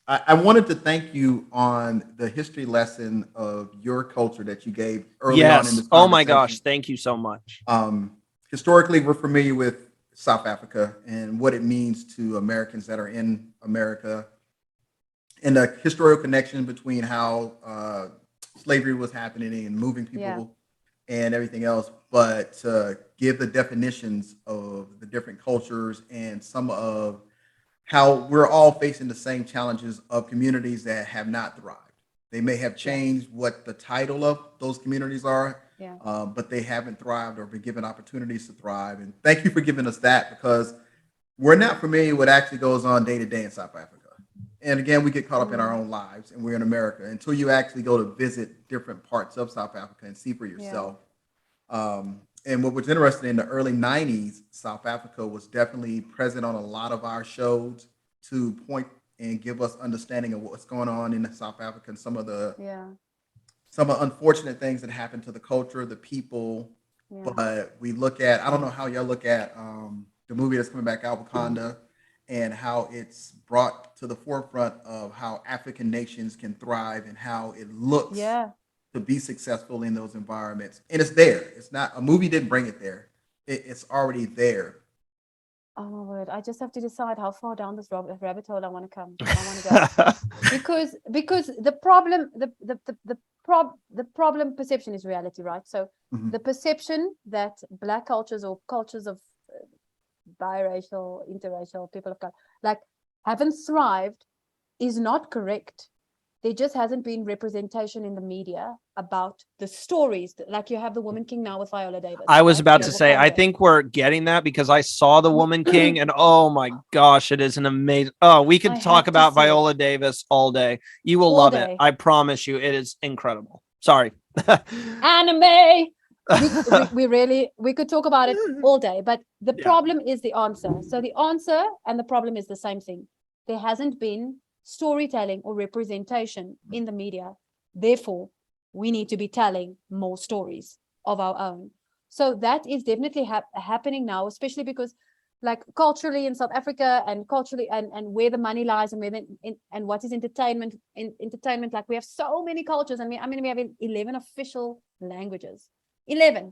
I wanted to thank you on the history lesson of your culture that you gave early on in this conversation. Oh my gosh. Thank you so much. Historically, we're familiar with South Africa and what it means to Americans that are in America, and the historical connection between how slavery was happening and moving people and everything else. But to give the definitions of the different cultures and some of how we're all facing the same challenges of communities that have not thrived. They may have changed what the title of those communities are, but they haven't thrived or been given opportunities to thrive. And thank you for giving us that, because we're not familiar with what actually goes on day to day in South Africa. And again, we get caught up in our own lives, and we're in America until you actually go to visit different parts of South Africa and see for yourself. And what was interesting, in the early 90s, South Africa was definitely present on a lot of our shows to point and give us understanding of what's going on in South Africa and some of the unfortunate things that happen to the culture, the people. But we look at, I don't know how y'all look at the movie that's coming back out, Wakanda, and how it's brought to the forefront of how African nations can thrive and how it looks to be successful in those environments. And it's there. It's not, a movie didn't bring it there. It's already there. Oh my word! I just have to decide how far down this rabbit hole I want to come. I want to go because the problem perception is reality, right? So the perception that Black cultures or cultures of biracial, interracial people of color like haven't thrived is not correct. There just hasn't been representation in the media about the stories. Like you have the Woman King now with Viola Davis. I was about to say, I think we're getting that because I saw the Woman King and oh my gosh, it is an amazing. Oh, we could talk about Viola Davis all day. You will love it. I promise you. It is incredible. Sorry. Anime. We could talk about it all day, but the problem is the answer. So the answer and the problem is the same thing. There hasn't been storytelling or representation in the media. Therefore, we need to be telling more stories of our own. So that is definitely happening now, especially because like culturally in South Africa and culturally and where the money lies and where and what is entertainment, like we have so many cultures. And we have 11 official languages. 11.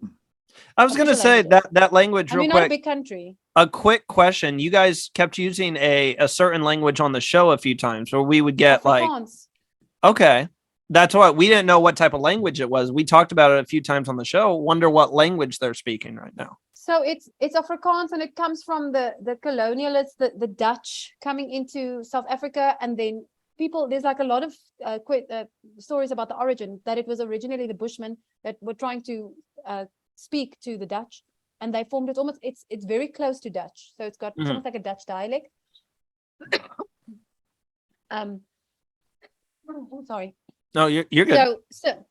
I was going to say that language real quick. We're not a big country. A quick question. You guys kept using a certain language on the show a few times where we would get Afrikaans. Okay. That's what we didn't know what type of language it was. We talked about it a few times on the show. Wonder what language they're speaking right now. So it's Afrikaans, and it comes from the colonialists, the Dutch coming into South Africa, and then there's like a lot of stories about the origin, that it was originally the Bushmen that were trying to speak to the Dutch, and they formed it almost, it's very close to Dutch. So it's got almost like a Dutch dialect. Sorry. No, you're good. So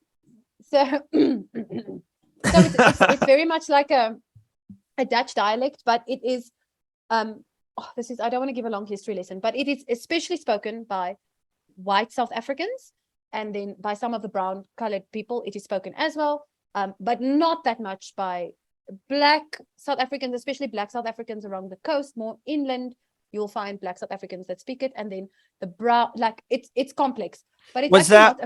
it's very much like a Dutch dialect, but it is I don't want to give a long history lesson, but it is especially spoken by white South Africans, and then by some of the brown colored people it is spoken as well, but not that much by Black South Africans, especially Black South Africans around the coast, more inland. You'll find Black South Africans that speak it, and then the brown, like it's complex. But it's was that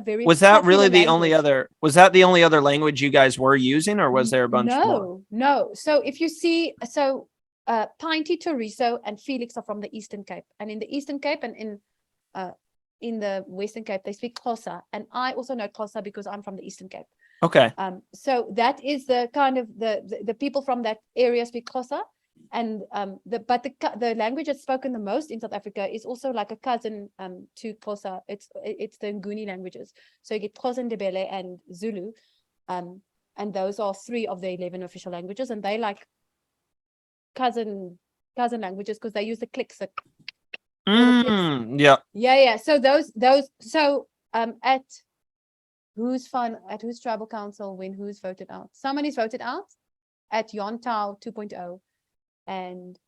really the only other? Was that the only other language you guys were using, or was there a bunch more? No. So if you see, Pinty, Toriso, and Felix are from the Eastern Cape, and in the Eastern Cape and in in the Western Cape, they speak Xhosa, and I also know Xhosa because I'm from the Eastern Cape. Okay. So that is the kind of the people from that area speak Xhosa, and the language that's spoken the most in South Africa is also like a cousin to Xhosa. It's the Nguni languages. So you get Xhosa, Ndebele, and Zulu, and those are 3 of the 11 official languages, and they like cousin languages because they use the clicks. Yeah. So those at who's tribal council when who's voted out? Someone is voted out at Yontao 2.0, and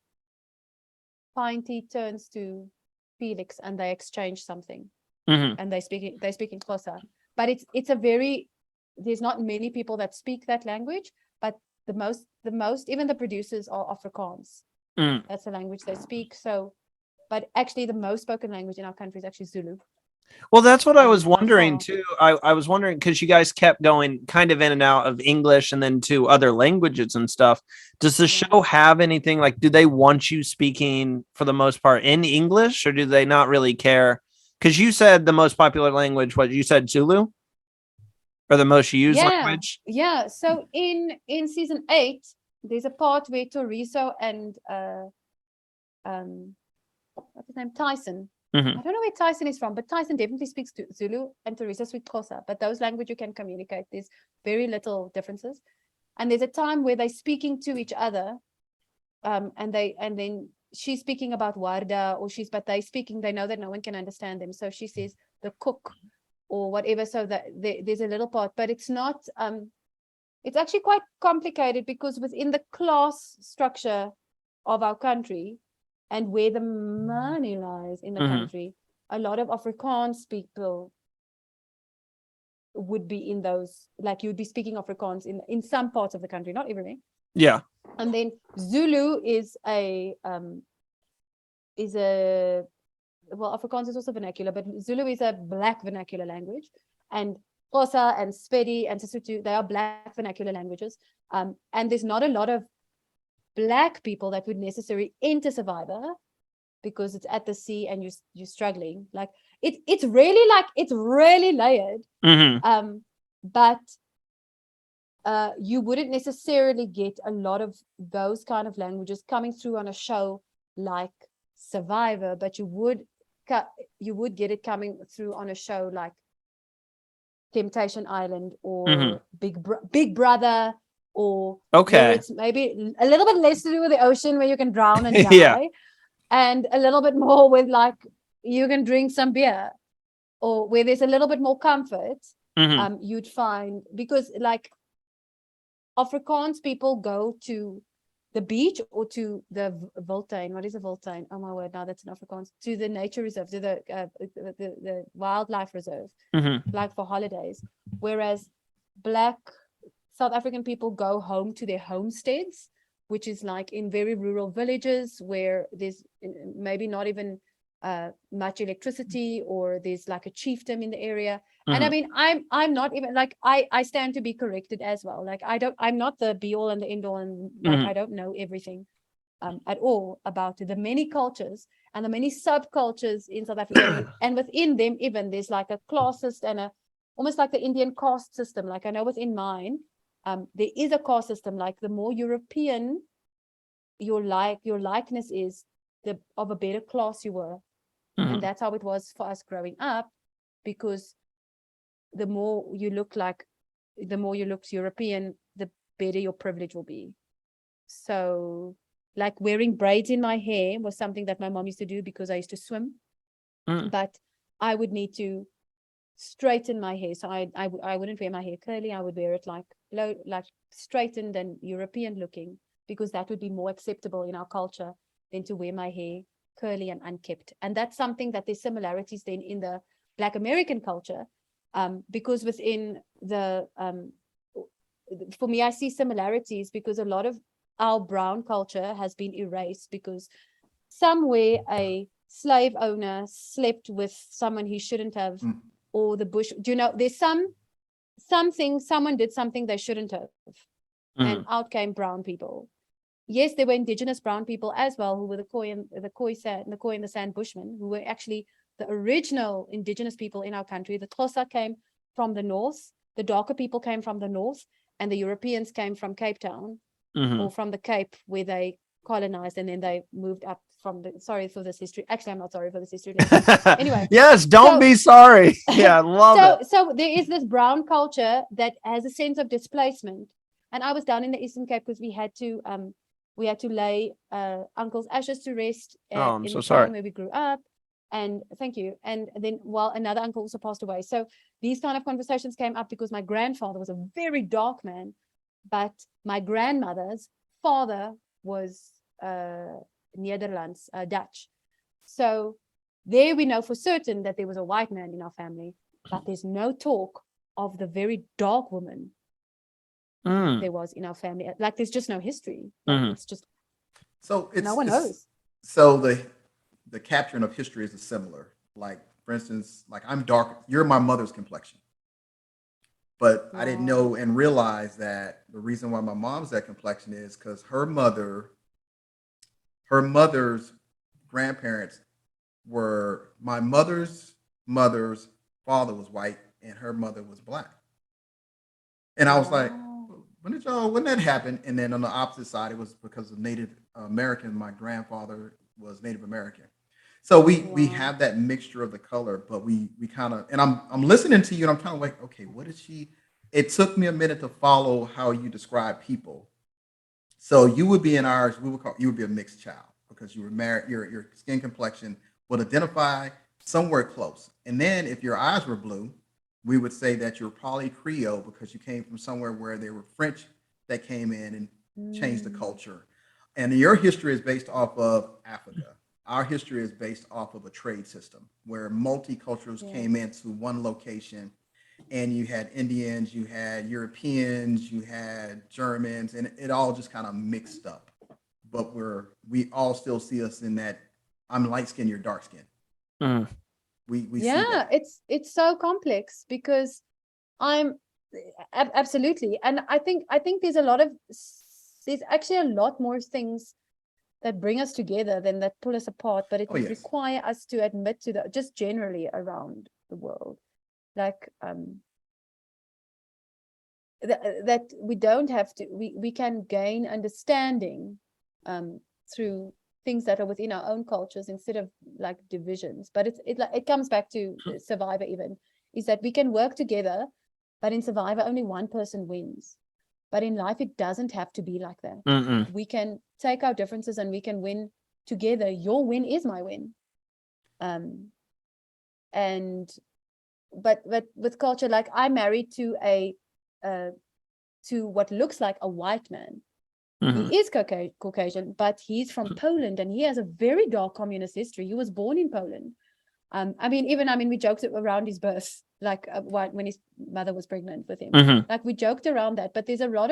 Pinty turns to Felix and they exchange something, and they speak in Xhosa. But it's a very, there's not many people that speak that language, but the most even the producers are Afrikaans. That's the language they speak. So, but actually the most spoken language in our country is actually Zulu. Well, that's what I was wondering too. I was wondering because you guys kept going kind of in and out of English and then to other languages and stuff. Does the show have anything like, do they want you speaking for the most part in English, or do they not really care? Because you said the most popular language, what you said, Zulu? Or the most used language? Yeah. So in season 8, there's a part where Toriso and what's his name? Tyson. I don't know where Tyson is from, but Tyson definitely speaks to Zulu and Teresa speaks Xhosa, but those language you can communicate. There's very little differences. And there's a time where they're speaking to each other, and then she's speaking about Warda, but they know that no one can understand them. So she says the cook or whatever. So that there's a little part, but it's not, it's actually quite complicated because within the class structure of our country, and where the money lies in the country, a lot of Afrikaans people would be in those, like you'd be speaking Afrikaans in some parts of the country, not everywhere. Yeah. And then Zulu is well, Afrikaans is also vernacular, but Zulu is a black vernacular language. And Xhosa and Sepedi and Sesotho, they are black vernacular languages. And there's not a lot of Black people that would necessarily enter Survivor because it's at the sea and you're struggling. Like it's really layered. But you wouldn't necessarily get a lot of those kind of languages coming through on a show like Survivor, but you would get it coming through on a show like Temptation Island or Big Brother, or where it's maybe a little bit less to do with the ocean where you can drown and die, and a little bit more with like you can drink some beer, or where there's a little bit more comfort. You'd find, because like Afrikaans people go to the beach or to the Voltuin. What is a Voltuin? Oh my word, now that's in Afrikaans. To the nature reserve, to the wildlife reserve, like for holidays. Whereas Black South African people go home to their homesteads, which is like in very rural villages where there's maybe not even much electricity, or there's like a chiefdom in the area. And I mean, I'm not even like, I stand to be corrected as well. Like I'm not the be all and the end all, and like I don't know everything at all about the many cultures and the many subcultures in South Africa. And within them, even there's like a class system and almost like the Indian caste system. Like I know within mine, there is a caste system. Like the more European your likeness is, of a better class you were. And that's how it was for us growing up, because the more you look European, the better your privilege will be. So like wearing braids in my hair was something that my mom used to do because I used to swim. But I would need to straighten my hair. So I wouldn't wear my hair curly. I would wear it like low, like straightened and European looking, because that would be more acceptable in our culture than to wear my hair curly and unkept. And that's something that there's similarities then in the Black American culture, because within the for me, I see similarities because a lot of our brown culture has been erased because somewhere a slave owner slept with someone he shouldn't have, or the bush. Do you know, there's something, someone did something they shouldn't have, and out came brown people. Yes, there were indigenous brown people as well, who were the Khoi and the Sand Bushmen, who were actually the original indigenous people in our country, the Xhosa came from the north, the darker people came from the north, and the Europeans came from Cape Town or from the Cape where they colonized, and then they moved up from the, sorry for this history. Actually, I'm not sorry for this history. Anyway. Yes, don't be sorry. Yeah, I love it. So there is this brown culture that has a sense of displacement. And I was down in the Eastern Cape because we had to lay uncle's ashes to rest I'm in so the sorry. farm where we grew up. And thank you. And then while another uncle also passed away. So these kind of conversations came up because my grandfather was a very dark man, but my grandmother's father was Netherlands, Dutch. So there we know for certain that there was a white man in our family, but there's no talk of the very dark woman there was in our family. Like there's just no history. It's just no one knows. So the capturing of history is similar. Like for instance, like I'm dark. You're my mother's complexion, but I didn't know and realize that the reason why my mom's that complexion is because her mother's grandparents were my mother's father was white and her mother was black. And I was like, when that happen? And then on the opposite side, it was because of Native American. My grandfather was Native American. So we have that mixture of the color, but we kind of, and I'm listening to you and I'm kind of like, okay, what is she? It took me a minute to follow how you describe people. So you would be in ours, you would be a mixed child because you were married, your skin complexion would identify somewhere close. And then if your eyes were blue, we would say that you're probably Creole because you came from somewhere where there were French that came in and changed the culture. And your history is based off of Africa. Our history is based off of a trade system where multiculturals came into one location, and you had Indians, you had Europeans, you had Germans, and it all just kind of mixed up. But we all still see us in that I'm light skinned, you're dark skinned. We see that. It's so complex because I'm absolutely, and I think there's actually a lot more things that bring us together than that pull us apart, but it would require us to admit to that just generally around the world, like that we don't have to, we can gain understanding through things that are within our own cultures instead of like divisions. But it comes back to Survivor even, is that we can work together, but in Survivor only one person wins. But in life it doesn't have to be like that. We can take our differences and we can win together. Your win is my win. But with culture, like I'm married to to what looks like a white man. He is Caucasian, but he's from Poland and he has a very dark communist history. He was born in Poland. I mean, we joked around his birth, like when his mother was pregnant with him. Like we joked around that, but there's a lot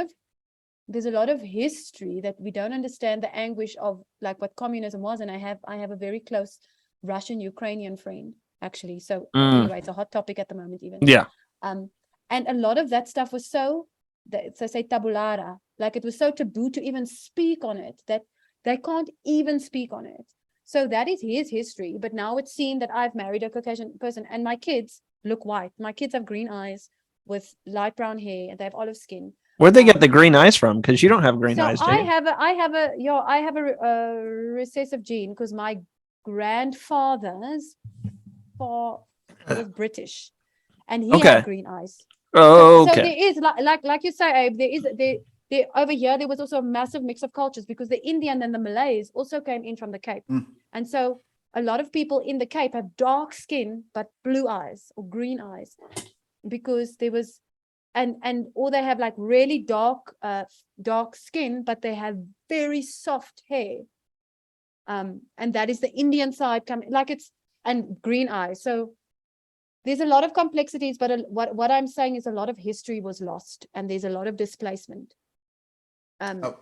of history that we don't understand the anguish of, like what communism was. And I have a very close Russian Ukrainian friend actually. So anyway, it's a hot topic at the moment even. Yeah. And a lot of that stuff was so say tabula, like it was so taboo to even speak on it that they can't even speak on it. So that is his history. But now it's seen that I've married a Caucasian person and my kids look white. My kids have green eyes with light brown hair and they have olive skin. Where'd they get the green eyes from? Because you don't have green eyes, do you? I have a recessive gene because my grandfather's was British and he had green eyes. Oh, so okay. there is like you say, Abe, there over here there was also a massive mix of cultures because the Indian and the Malays also came in from the Cape. And so a lot of people in the Cape have dark skin but blue eyes or green eyes because there was or they have like really dark skin but they have very soft hair. And that is the Indian side coming, like it's, and green eyes. So there's a lot of complexities, but what I'm saying is a lot of history was lost and there's a lot of displacement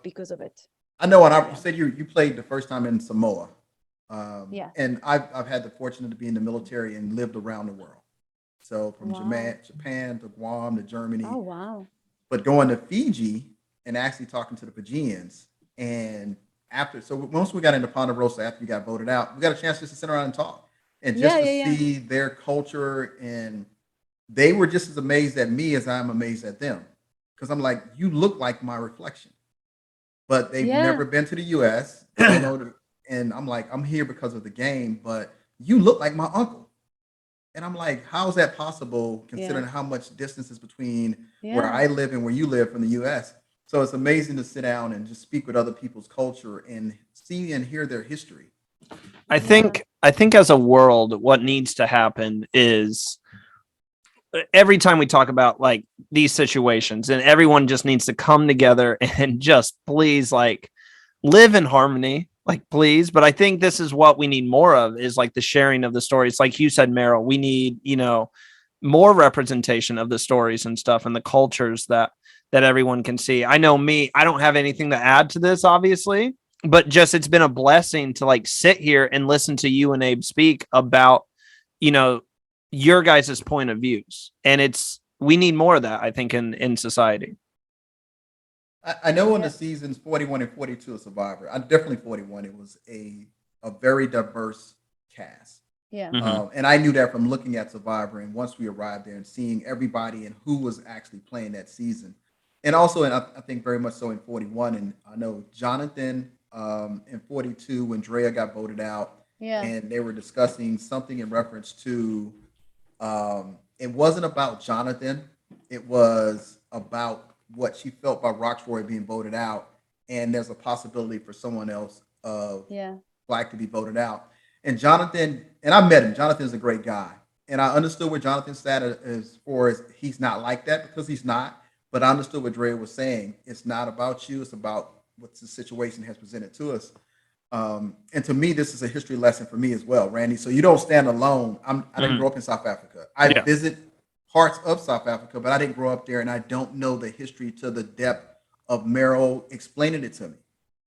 because of it. I know, and you said you played the first time in Samoa. And I've had the fortune to be in the military and lived around the world. So from Japan to Guam to Germany. Oh, wow. But going to Fiji and actually talking to the Fijians. And once we got into Ponderosa, after you got voted out, we got a chance just to sit around and talk. And just to Yeah. see their culture, and they were just as amazed at me as I'm amazed at them. Because I'm like, you look like my reflection. But they've Yeah. never been to the US, don't know, and I'm like, I'm here because of the game, but you look like my uncle. And I'm like, how is that possible Yeah. considering how much distance is between where Yeah. I live and where you live from the US? So it's amazing to sit down and just speak with other people's culture and see and hear their history. I Yeah. think as a world, what needs to happen is every time we talk about like these situations, and everyone just needs to come together and just please like live in harmony, like please. But I think this is what we need more of, is like the sharing of the stories. Like you said, Meryl, we need, more representation of the stories and stuff and the cultures that everyone can see. I know me, I don't have anything to add to this, obviously, but just it's been a blessing to like sit here and listen to you and Abe speak about, you know, your guys' point of views. And we need more of that, I think, in society. I know in Yeah. the seasons 41 and 42 of Survivor, I definitely 41, it was a very diverse cast. Yeah. Mhm. And I knew that from looking at Survivor, and once we arrived there and seeing everybody and who was actually playing that season. And also, and I think very much so in 41, and I know Jonathan in 42 when Drea got voted out, Yeah. and they were discussing something in reference to it wasn't about Jonathan, it was about what she felt by Roxroy being voted out, and there's a possibility for someone else of Yeah. Black to be voted out. And Jonathan, and I met him. Jonathan's a great guy, and I understood where Jonathan sat as far as he's not like that, because he's not. But I understood what Dre was saying. It's not about you. It's about what the situation has presented to us. And to me, this is a history lesson for me as well, Randy. So you don't stand alone. I didn't Mhm. grow up in South Africa. I Yeah. visit parts of South Africa, but I didn't grow up there, and I don't know the history to the depth of Meryl explaining it to me.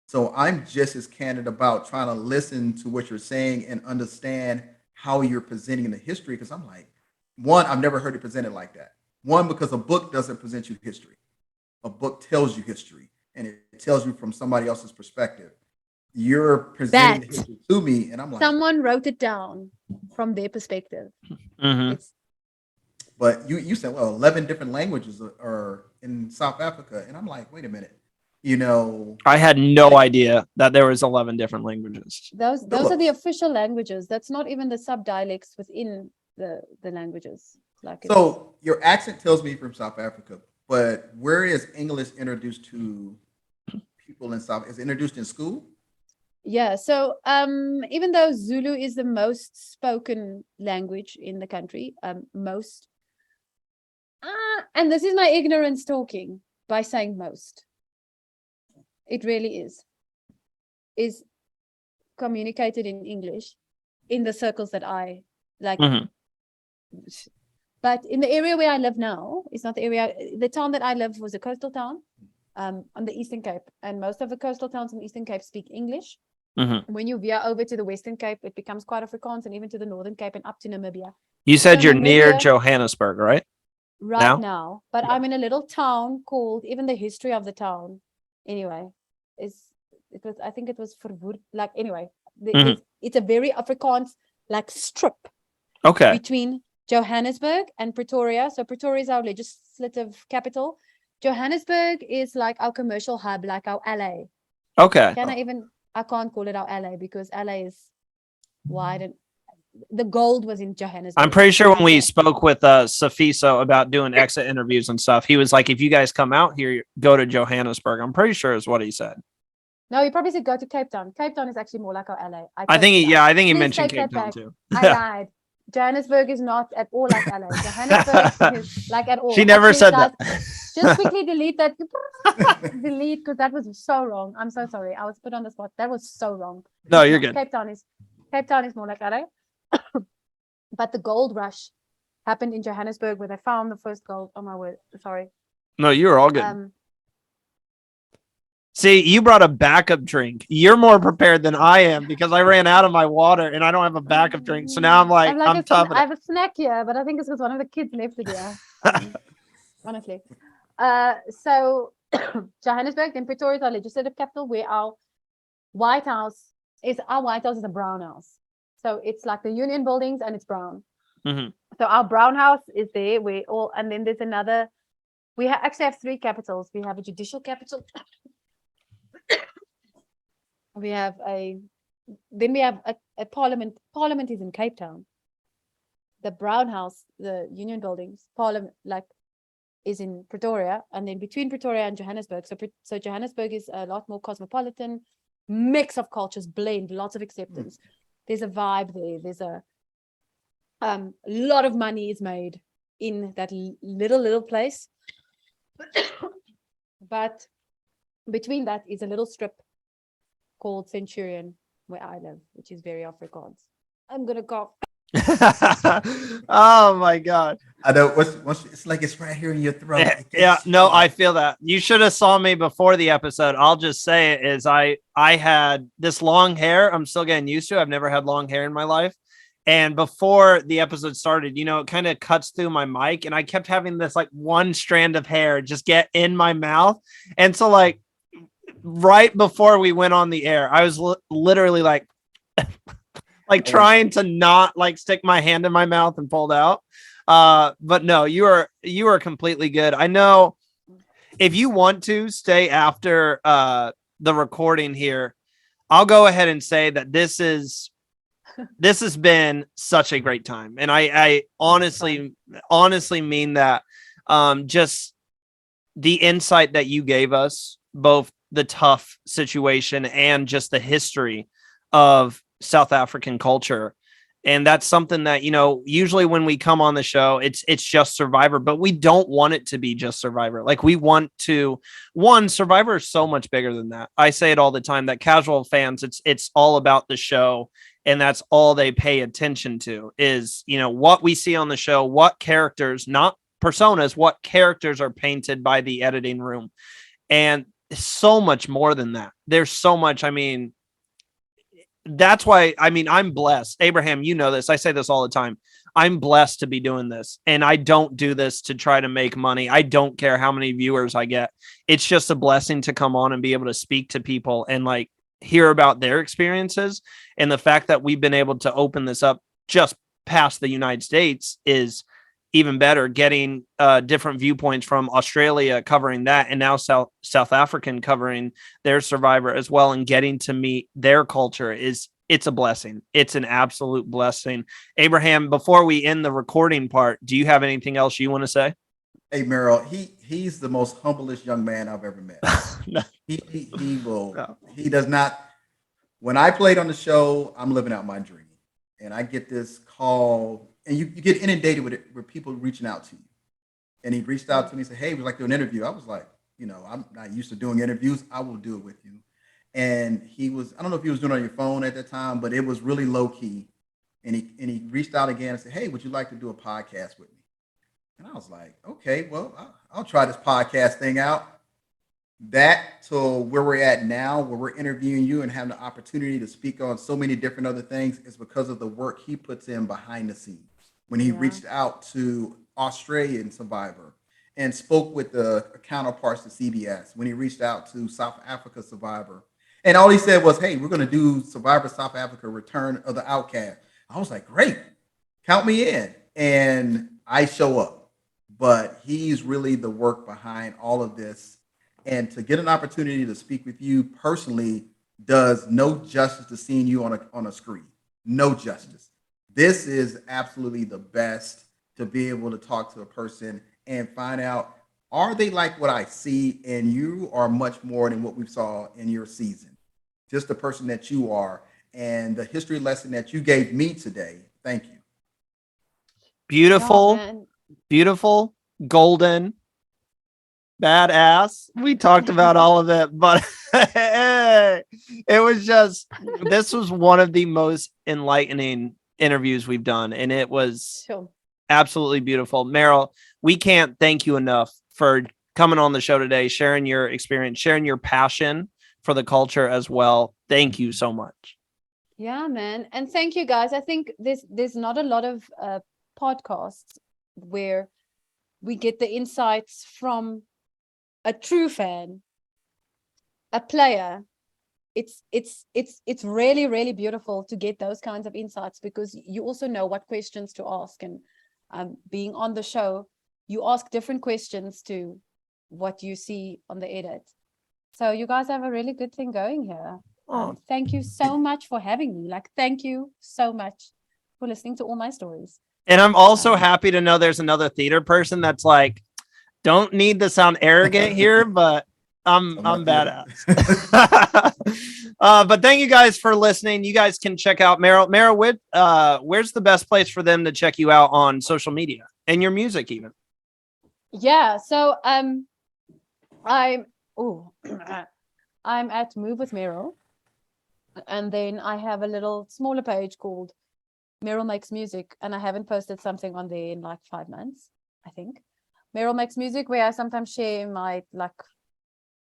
So I'm just as candid about trying to listen to what you're saying and understand how you're presenting the history. Because I'm like, one, I've never heard it presented like that. One, because a book doesn't present you history. A book tells you history, and it tells you from somebody else's perspective. You're presenting the That history to me, and I'm like, someone wrote it down from their perspective. Mhm. It's but you said, well, 11 different languages are in South Africa, and I'm like, wait a minute, you know, I had no idea that there was 11 different languages. those are the official languages. That's not even the subdialects within the languages. Like it's So your accent tells me you're from South Africa, but where is English introduced to people in South? Is it introduced in school? yeah. So even though Zulu is the most spoken language in the country, most and this is my ignorance talking by saying most. It really is communicated in English in the circles that I like. Mhm. But in the area where I live now, it's not the area. The town that I live was a coastal town on the Eastern Cape, and most of the coastal towns in the Eastern Cape speak English. Mhm. When you veer over to the Western Cape, it becomes quite Afrikaans, and even to the Northern Cape and up to Namibia. You said So you're near Namibia Johannesburg, right? right Now? now, but Yeah. I'm in a little town called, even the history of the town, anyway, I think it was Verwoerd, like anyway, Mhm. it's a very Afrikaans like strip Okay. between Johannesburg and Pretoria. So Pretoria is our legislative capital. Johannesburg is like our commercial hub, like our LA. Okay. I can't call it our LA because LA is wide, and the gold was in Johannesburg. I'm pretty sure when we Yeah. spoke with Safiso about doing exit interviews and stuff, he was like, if you guys come out here, go to Johannesburg. I'm pretty sure is what he said. No, he probably said go to Cape Town. Cape Town is actually more like our LA. I think he Please mentioned take Cape that Town back. too. I lied. Johannesburg is not at all like LA. Johannesburg is like at all. She never Actually, said guys, that. just quickly delete that. Delete, because that was so wrong. I'm so sorry. I was put on the spot. That was so wrong. No, you're good. Cape Town is more like LA. But the gold rush happened in Johannesburg where they found the first gold. Oh my word. Sorry. No, you're all good. See, you brought a backup drink. You're more prepared than I am because I ran out of my water and I don't have a backup drink. So now I'm like, I'm tough. I have a snack here, but I think it's because one of the kids left it here. Honestly. So Johannesburg, then Pretoria is our legislative capital, where our White House is a brown house. So it's like the Union buildings and it's brown. Mm-hmm. So our brown house is there. And then there's another. We actually have 3 capitals. We have a judicial capital. we have a parliament. Parliament is in Cape Town. The brown house, the Union buildings, Parliament, is in Pretoria, and then between Pretoria and Johannesburg. So Johannesburg is a lot more cosmopolitan, mix of cultures, blend, lots of acceptance. There's a vibe there. There's a lot of money is made in that little place. But between that is a little strip called Centurion, where I live, which is very Afrikaans. I'm gonna cough. Oh my God. I know it's like it's right here in your throat. Yeah, no, I feel that. You should have saw me before the episode. I'll just say it is I had this long hair. I'm still getting used to. I've never had long hair in my life. And before the episode started, it kind of cuts through my mic, and I kept having this like one strand of hair just get in my mouth. And so like right before we went on the air, I was literally like trying to not like stick my hand in my mouth and pulled out. But no, you are completely good. I know if you want to stay after the recording here, I'll go ahead and say that this has been such a great time. And I honestly mean that. Just the insight that you gave us, both the tough situation and just the history of South African culture. And that's something that, usually when we come on the show, it's just Survivor, but we don't want it to be just Survivor. Like we want to, Survivor is so much bigger than that. I say it all the time that casual fans, it's all about the show. And that's all they pay attention to is, what we see on the show, what characters, not personas, what characters are painted by the editing room. And so much more than that. There's so much, that's why, I'm blessed. Abraham, you know this. I say this all the time. I'm blessed to be doing this. And I don't do this to try to make money. I don't care how many viewers I get. It's just a blessing to come on and be able to speak to people and like hear about their experiences. And the fact that we've been able to open this up just past the United States is even better. Getting different viewpoints from Australia covering that, and now South African covering their Survivor as well, and getting to meet their culture it's a blessing. It's an absolute blessing. Abraham, before we end the recording part, do you have anything else you want to say? Hey, Meryl, he's the most humblest young man I've ever met. No. He does not. When I played on the show, I'm living out my dream, and I get this call, and you get inundated with people reaching out to you. And he reached out to me and said, "Hey, we'd like to do an interview." I was like, I'm not used to doing interviews. I will do it with you. And I don't know if he was doing it on your phone at that time, but it was really low key. And he reached out again and said, "Hey, would you like to do a podcast with me?" And I was like, "Okay, well, I'll try this podcast thing out." That to where we're at now, where we're interviewing you and having the opportunity to speak on so many different other things, is because of the work he puts in behind the scenes. When he reached out to Australian Survivor and spoke with the counterparts to CBS, when he reached out to South Africa Survivor, and all he said was, "Hey, we're going to do Survivor South Africa Return of the Outcast." I was like, "Great, count me in." And I show up, but he's really the work behind all of this. And to get an opportunity to speak with you personally does no justice to seeing you on a screen. No justice. This is absolutely the best, to be able to talk to a person and find out, are they like what I see? And you are much more than what we saw in your season. Just the person that you are, and the history lesson that you gave me today. Thank you. Beautiful, beautiful, golden, badass. We talked about all of it, but it was this was one of the most enlightening interviews we've done, and it was absolutely beautiful. Meryl, we can't thank you enough for coming on the show today, sharing your experience, sharing your passion for the culture as well. Thank you so much. Yeah, man. And thank you, guys. I think there's not a lot of podcasts where we get the insights from a true fan, a player it's really, really beautiful to get those kinds of insights, because you also know what questions to ask. And being on the show, you ask different questions to what you see on the edit. So you guys have a really good thing going here. Thank you so much for having me. Like, thank you so much for listening to all my stories. And I'm also happy to know there's another theater person that's like, don't need to sound arrogant here, but I'm badass. But thank you guys for listening. You guys can check out Meryl. Meryl, where's the best place for them to check you out on social media and your music even? Yeah, so I'm at Move with Meryl, and then I have a little smaller page called Meryl Makes Music, and I haven't posted something on there in like 5 months, I think. Meryl Makes Music, where I sometimes share my like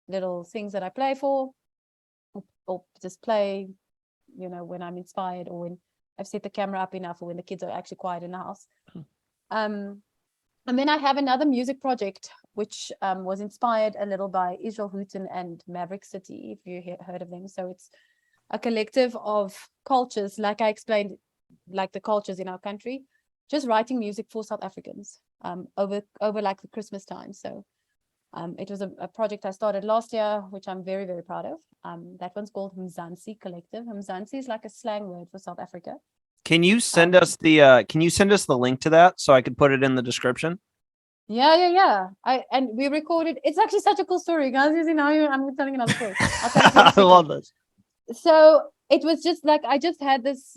little things that I play for, or just play, you know, when I'm inspired, or when I've set the camera up enough, or when the kids are actually quiet in the house. And then I have another music project, which was inspired a little by Israel Houghton and Maverick City, if you heard of them. So it's a collective of cultures, like I explained, like the cultures in our country, just writing music for South Africans over like the Christmas time. So it was a project I started last year, which I'm very, very proud of. That one's called Mzansi Collective. Mzansi is like a slang word for South Africa. Can you send us the link to that so I could put it in the description? Yeah. And we recorded. It's actually such a cool story, guys. You see, now I'm telling another story. I love this. So it was just like, I just had this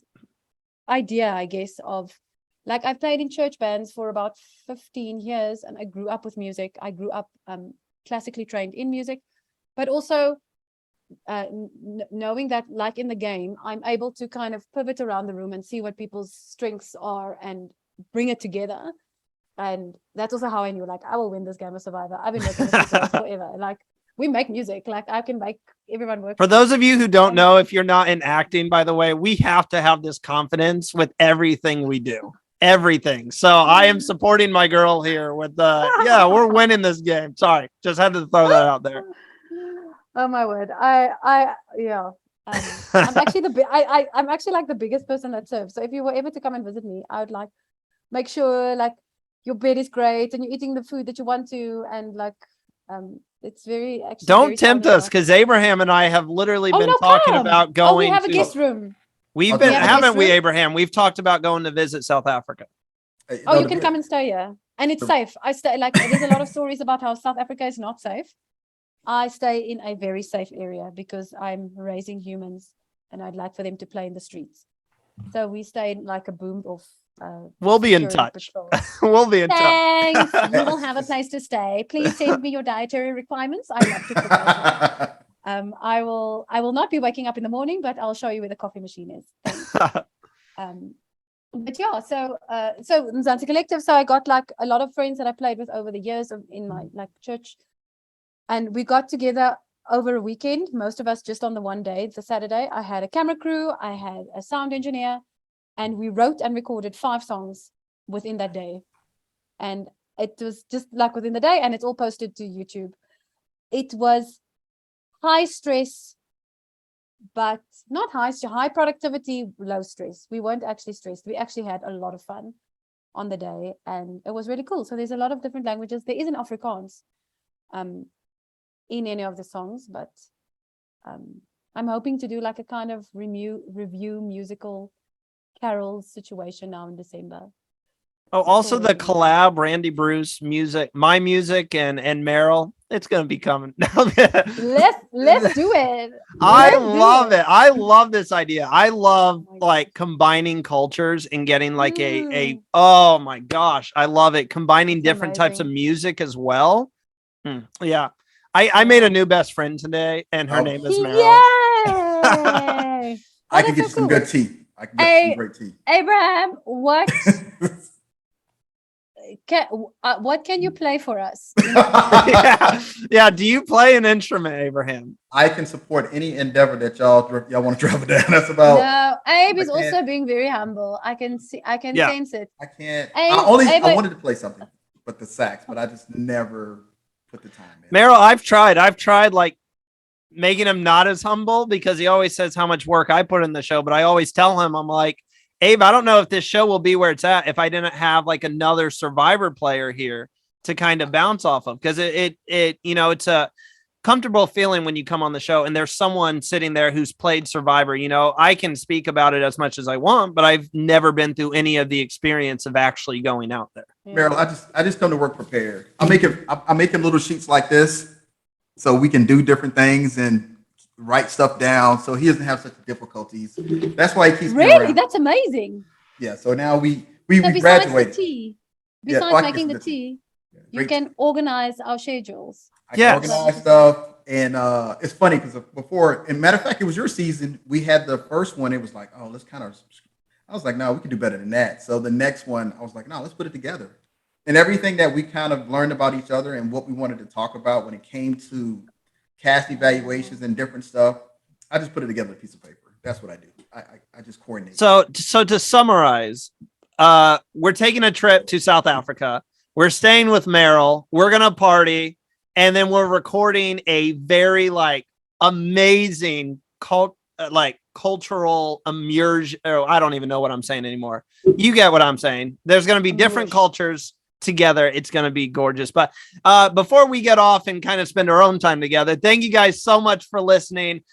idea, I guess, of like, I played in church bands for about 15 years, and I grew up with music. I grew up classically trained in music, but also knowing that, like in the game, I'm able to kind of pivot around the room and see what people's strengths are and bring it together. And that's also how I knew, like, I will win this game of Survivor. I've been working with people forever. Like, we make music. Like, I can make everyone work. For those of you who don't know, if you're not in acting, by the way, we have to have this confidence with everything we do. Everything. So I am supporting my girl here with we're winning this game. Sorry, just had to throw that out there. Oh my word. I'm actually I'm actually like the biggest person that serves. So if you were ever to come and visit me, I would like make sure like your bed is great and you're eating the food that you want to, and like it's very actually don't tempt us, because Abraham and I have literally been talking about going. Oh, we have a guest room. Haven't we, Abraham? We've talked about going to visit South Africa. You can come and stay here, and it's safe. I stay like there's a lot of stories about how South Africa is not safe. I stay in a very safe area because I'm raising humans, and I'd like for them to play in the streets. So we stay in like a boomed off. We'll be in touch. We'll be in touch. You will have a place to stay. Please send me your dietary requirements. I love to cook as well. I will not be waking up in the morning, but I'll show you where the coffee machine is. But yeah, so Mzansi Collective. So I got like a lot of friends that I played with over the years in my like church, and we got together over a weekend. Most of us just on the one day, the Saturday. I had a camera crew, I had a sound engineer, and we wrote and recorded 5 songs within that day. And it was just like within the day, and it's all posted to YouTube. It was high stress, but not high productivity, low stress. We weren't actually stressed. We actually had a lot of fun on the day, and it was really cool. So there's a lot of different languages. There is an Afrikaans in any of the songs, but I'm hoping to do like a kind of review musical carol situation now in December. Oh, also the collab, Randy Bruce music, my music, and Meryl. It's gonna be coming. Let's do it. I love it. I love this idea. I love like combining cultures and getting like a oh my gosh, I love it. Combining different types of music as well. Yeah. I made a new best friend today, and her name is Meryl. Yay! I can get you some good tea. I can get some great tea. Abraham, what can you play for us? Yeah. Do you play an instrument, Abraham? I can support any endeavor that y'all want to travel down. That's about. No, Abe is also being very humble. I can sense it. I can't. I wanted to play something, but the sax, but I just never put the time in. Meryl, I've tried like making him not as humble because he always says how much work I put in the show. But I always tell him, I'm like, Abe, I don't know if this show will be where it's at if I didn't have like another Survivor player here to kind of bounce off of, because it's a comfortable feeling when you come on the show and there's someone sitting there who's played Survivor. I can speak about it as much as I want, but I've never been through any of the experience of actually going out there. Meryl, I just come to work prepared. I'm making little sheets like this so we can do different things and write stuff down so he doesn't have such difficulties. That's why he keeps me around. Really? That's amazing. Yeah. So now we Besides graduated. the tea, Yeah, besides making the tea, you can organize our schedules. I can organize stuff. And it's funny because before, and matter of fact, it was your season. We had the first one. It was like, oh, let's kind of, I was like, no, we can do better than that. So the next one, I was like, no, let's put it together. And everything that we kind of learned about each other and what we wanted to talk about when it came to cast evaluations and different stuff, I just put it together on a piece of paper. That's what I do. I just coordinate. So to summarize, we're taking a trip to South Africa. We're staying with Meryl. We're going to party. And then we're recording a very amazing cultural immersion. Oh, I don't even know what I'm saying anymore. You get what I'm saying. There's going to be different cultures together. It's going to be gorgeous. But before we get off and kind of spend our own time together, thank you guys so much for listening.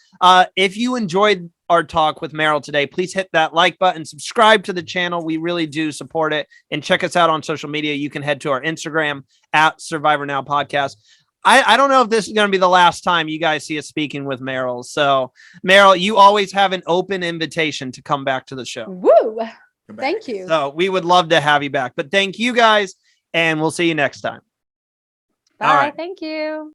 If you enjoyed our talk with Meryl today, please hit that like button, subscribe to the channel. We really do support it. And check us out on social media. You can head to our Instagram at Survivor Now Podcast. I don't know if this is going to be the last time you guys see us speaking with Meryl. So, Meryl, you always have an open invitation to come back to the show. Woo! Thank you. So we would love to have you back. But thank you guys, and we'll see you next time. Bye. All right. Thank you.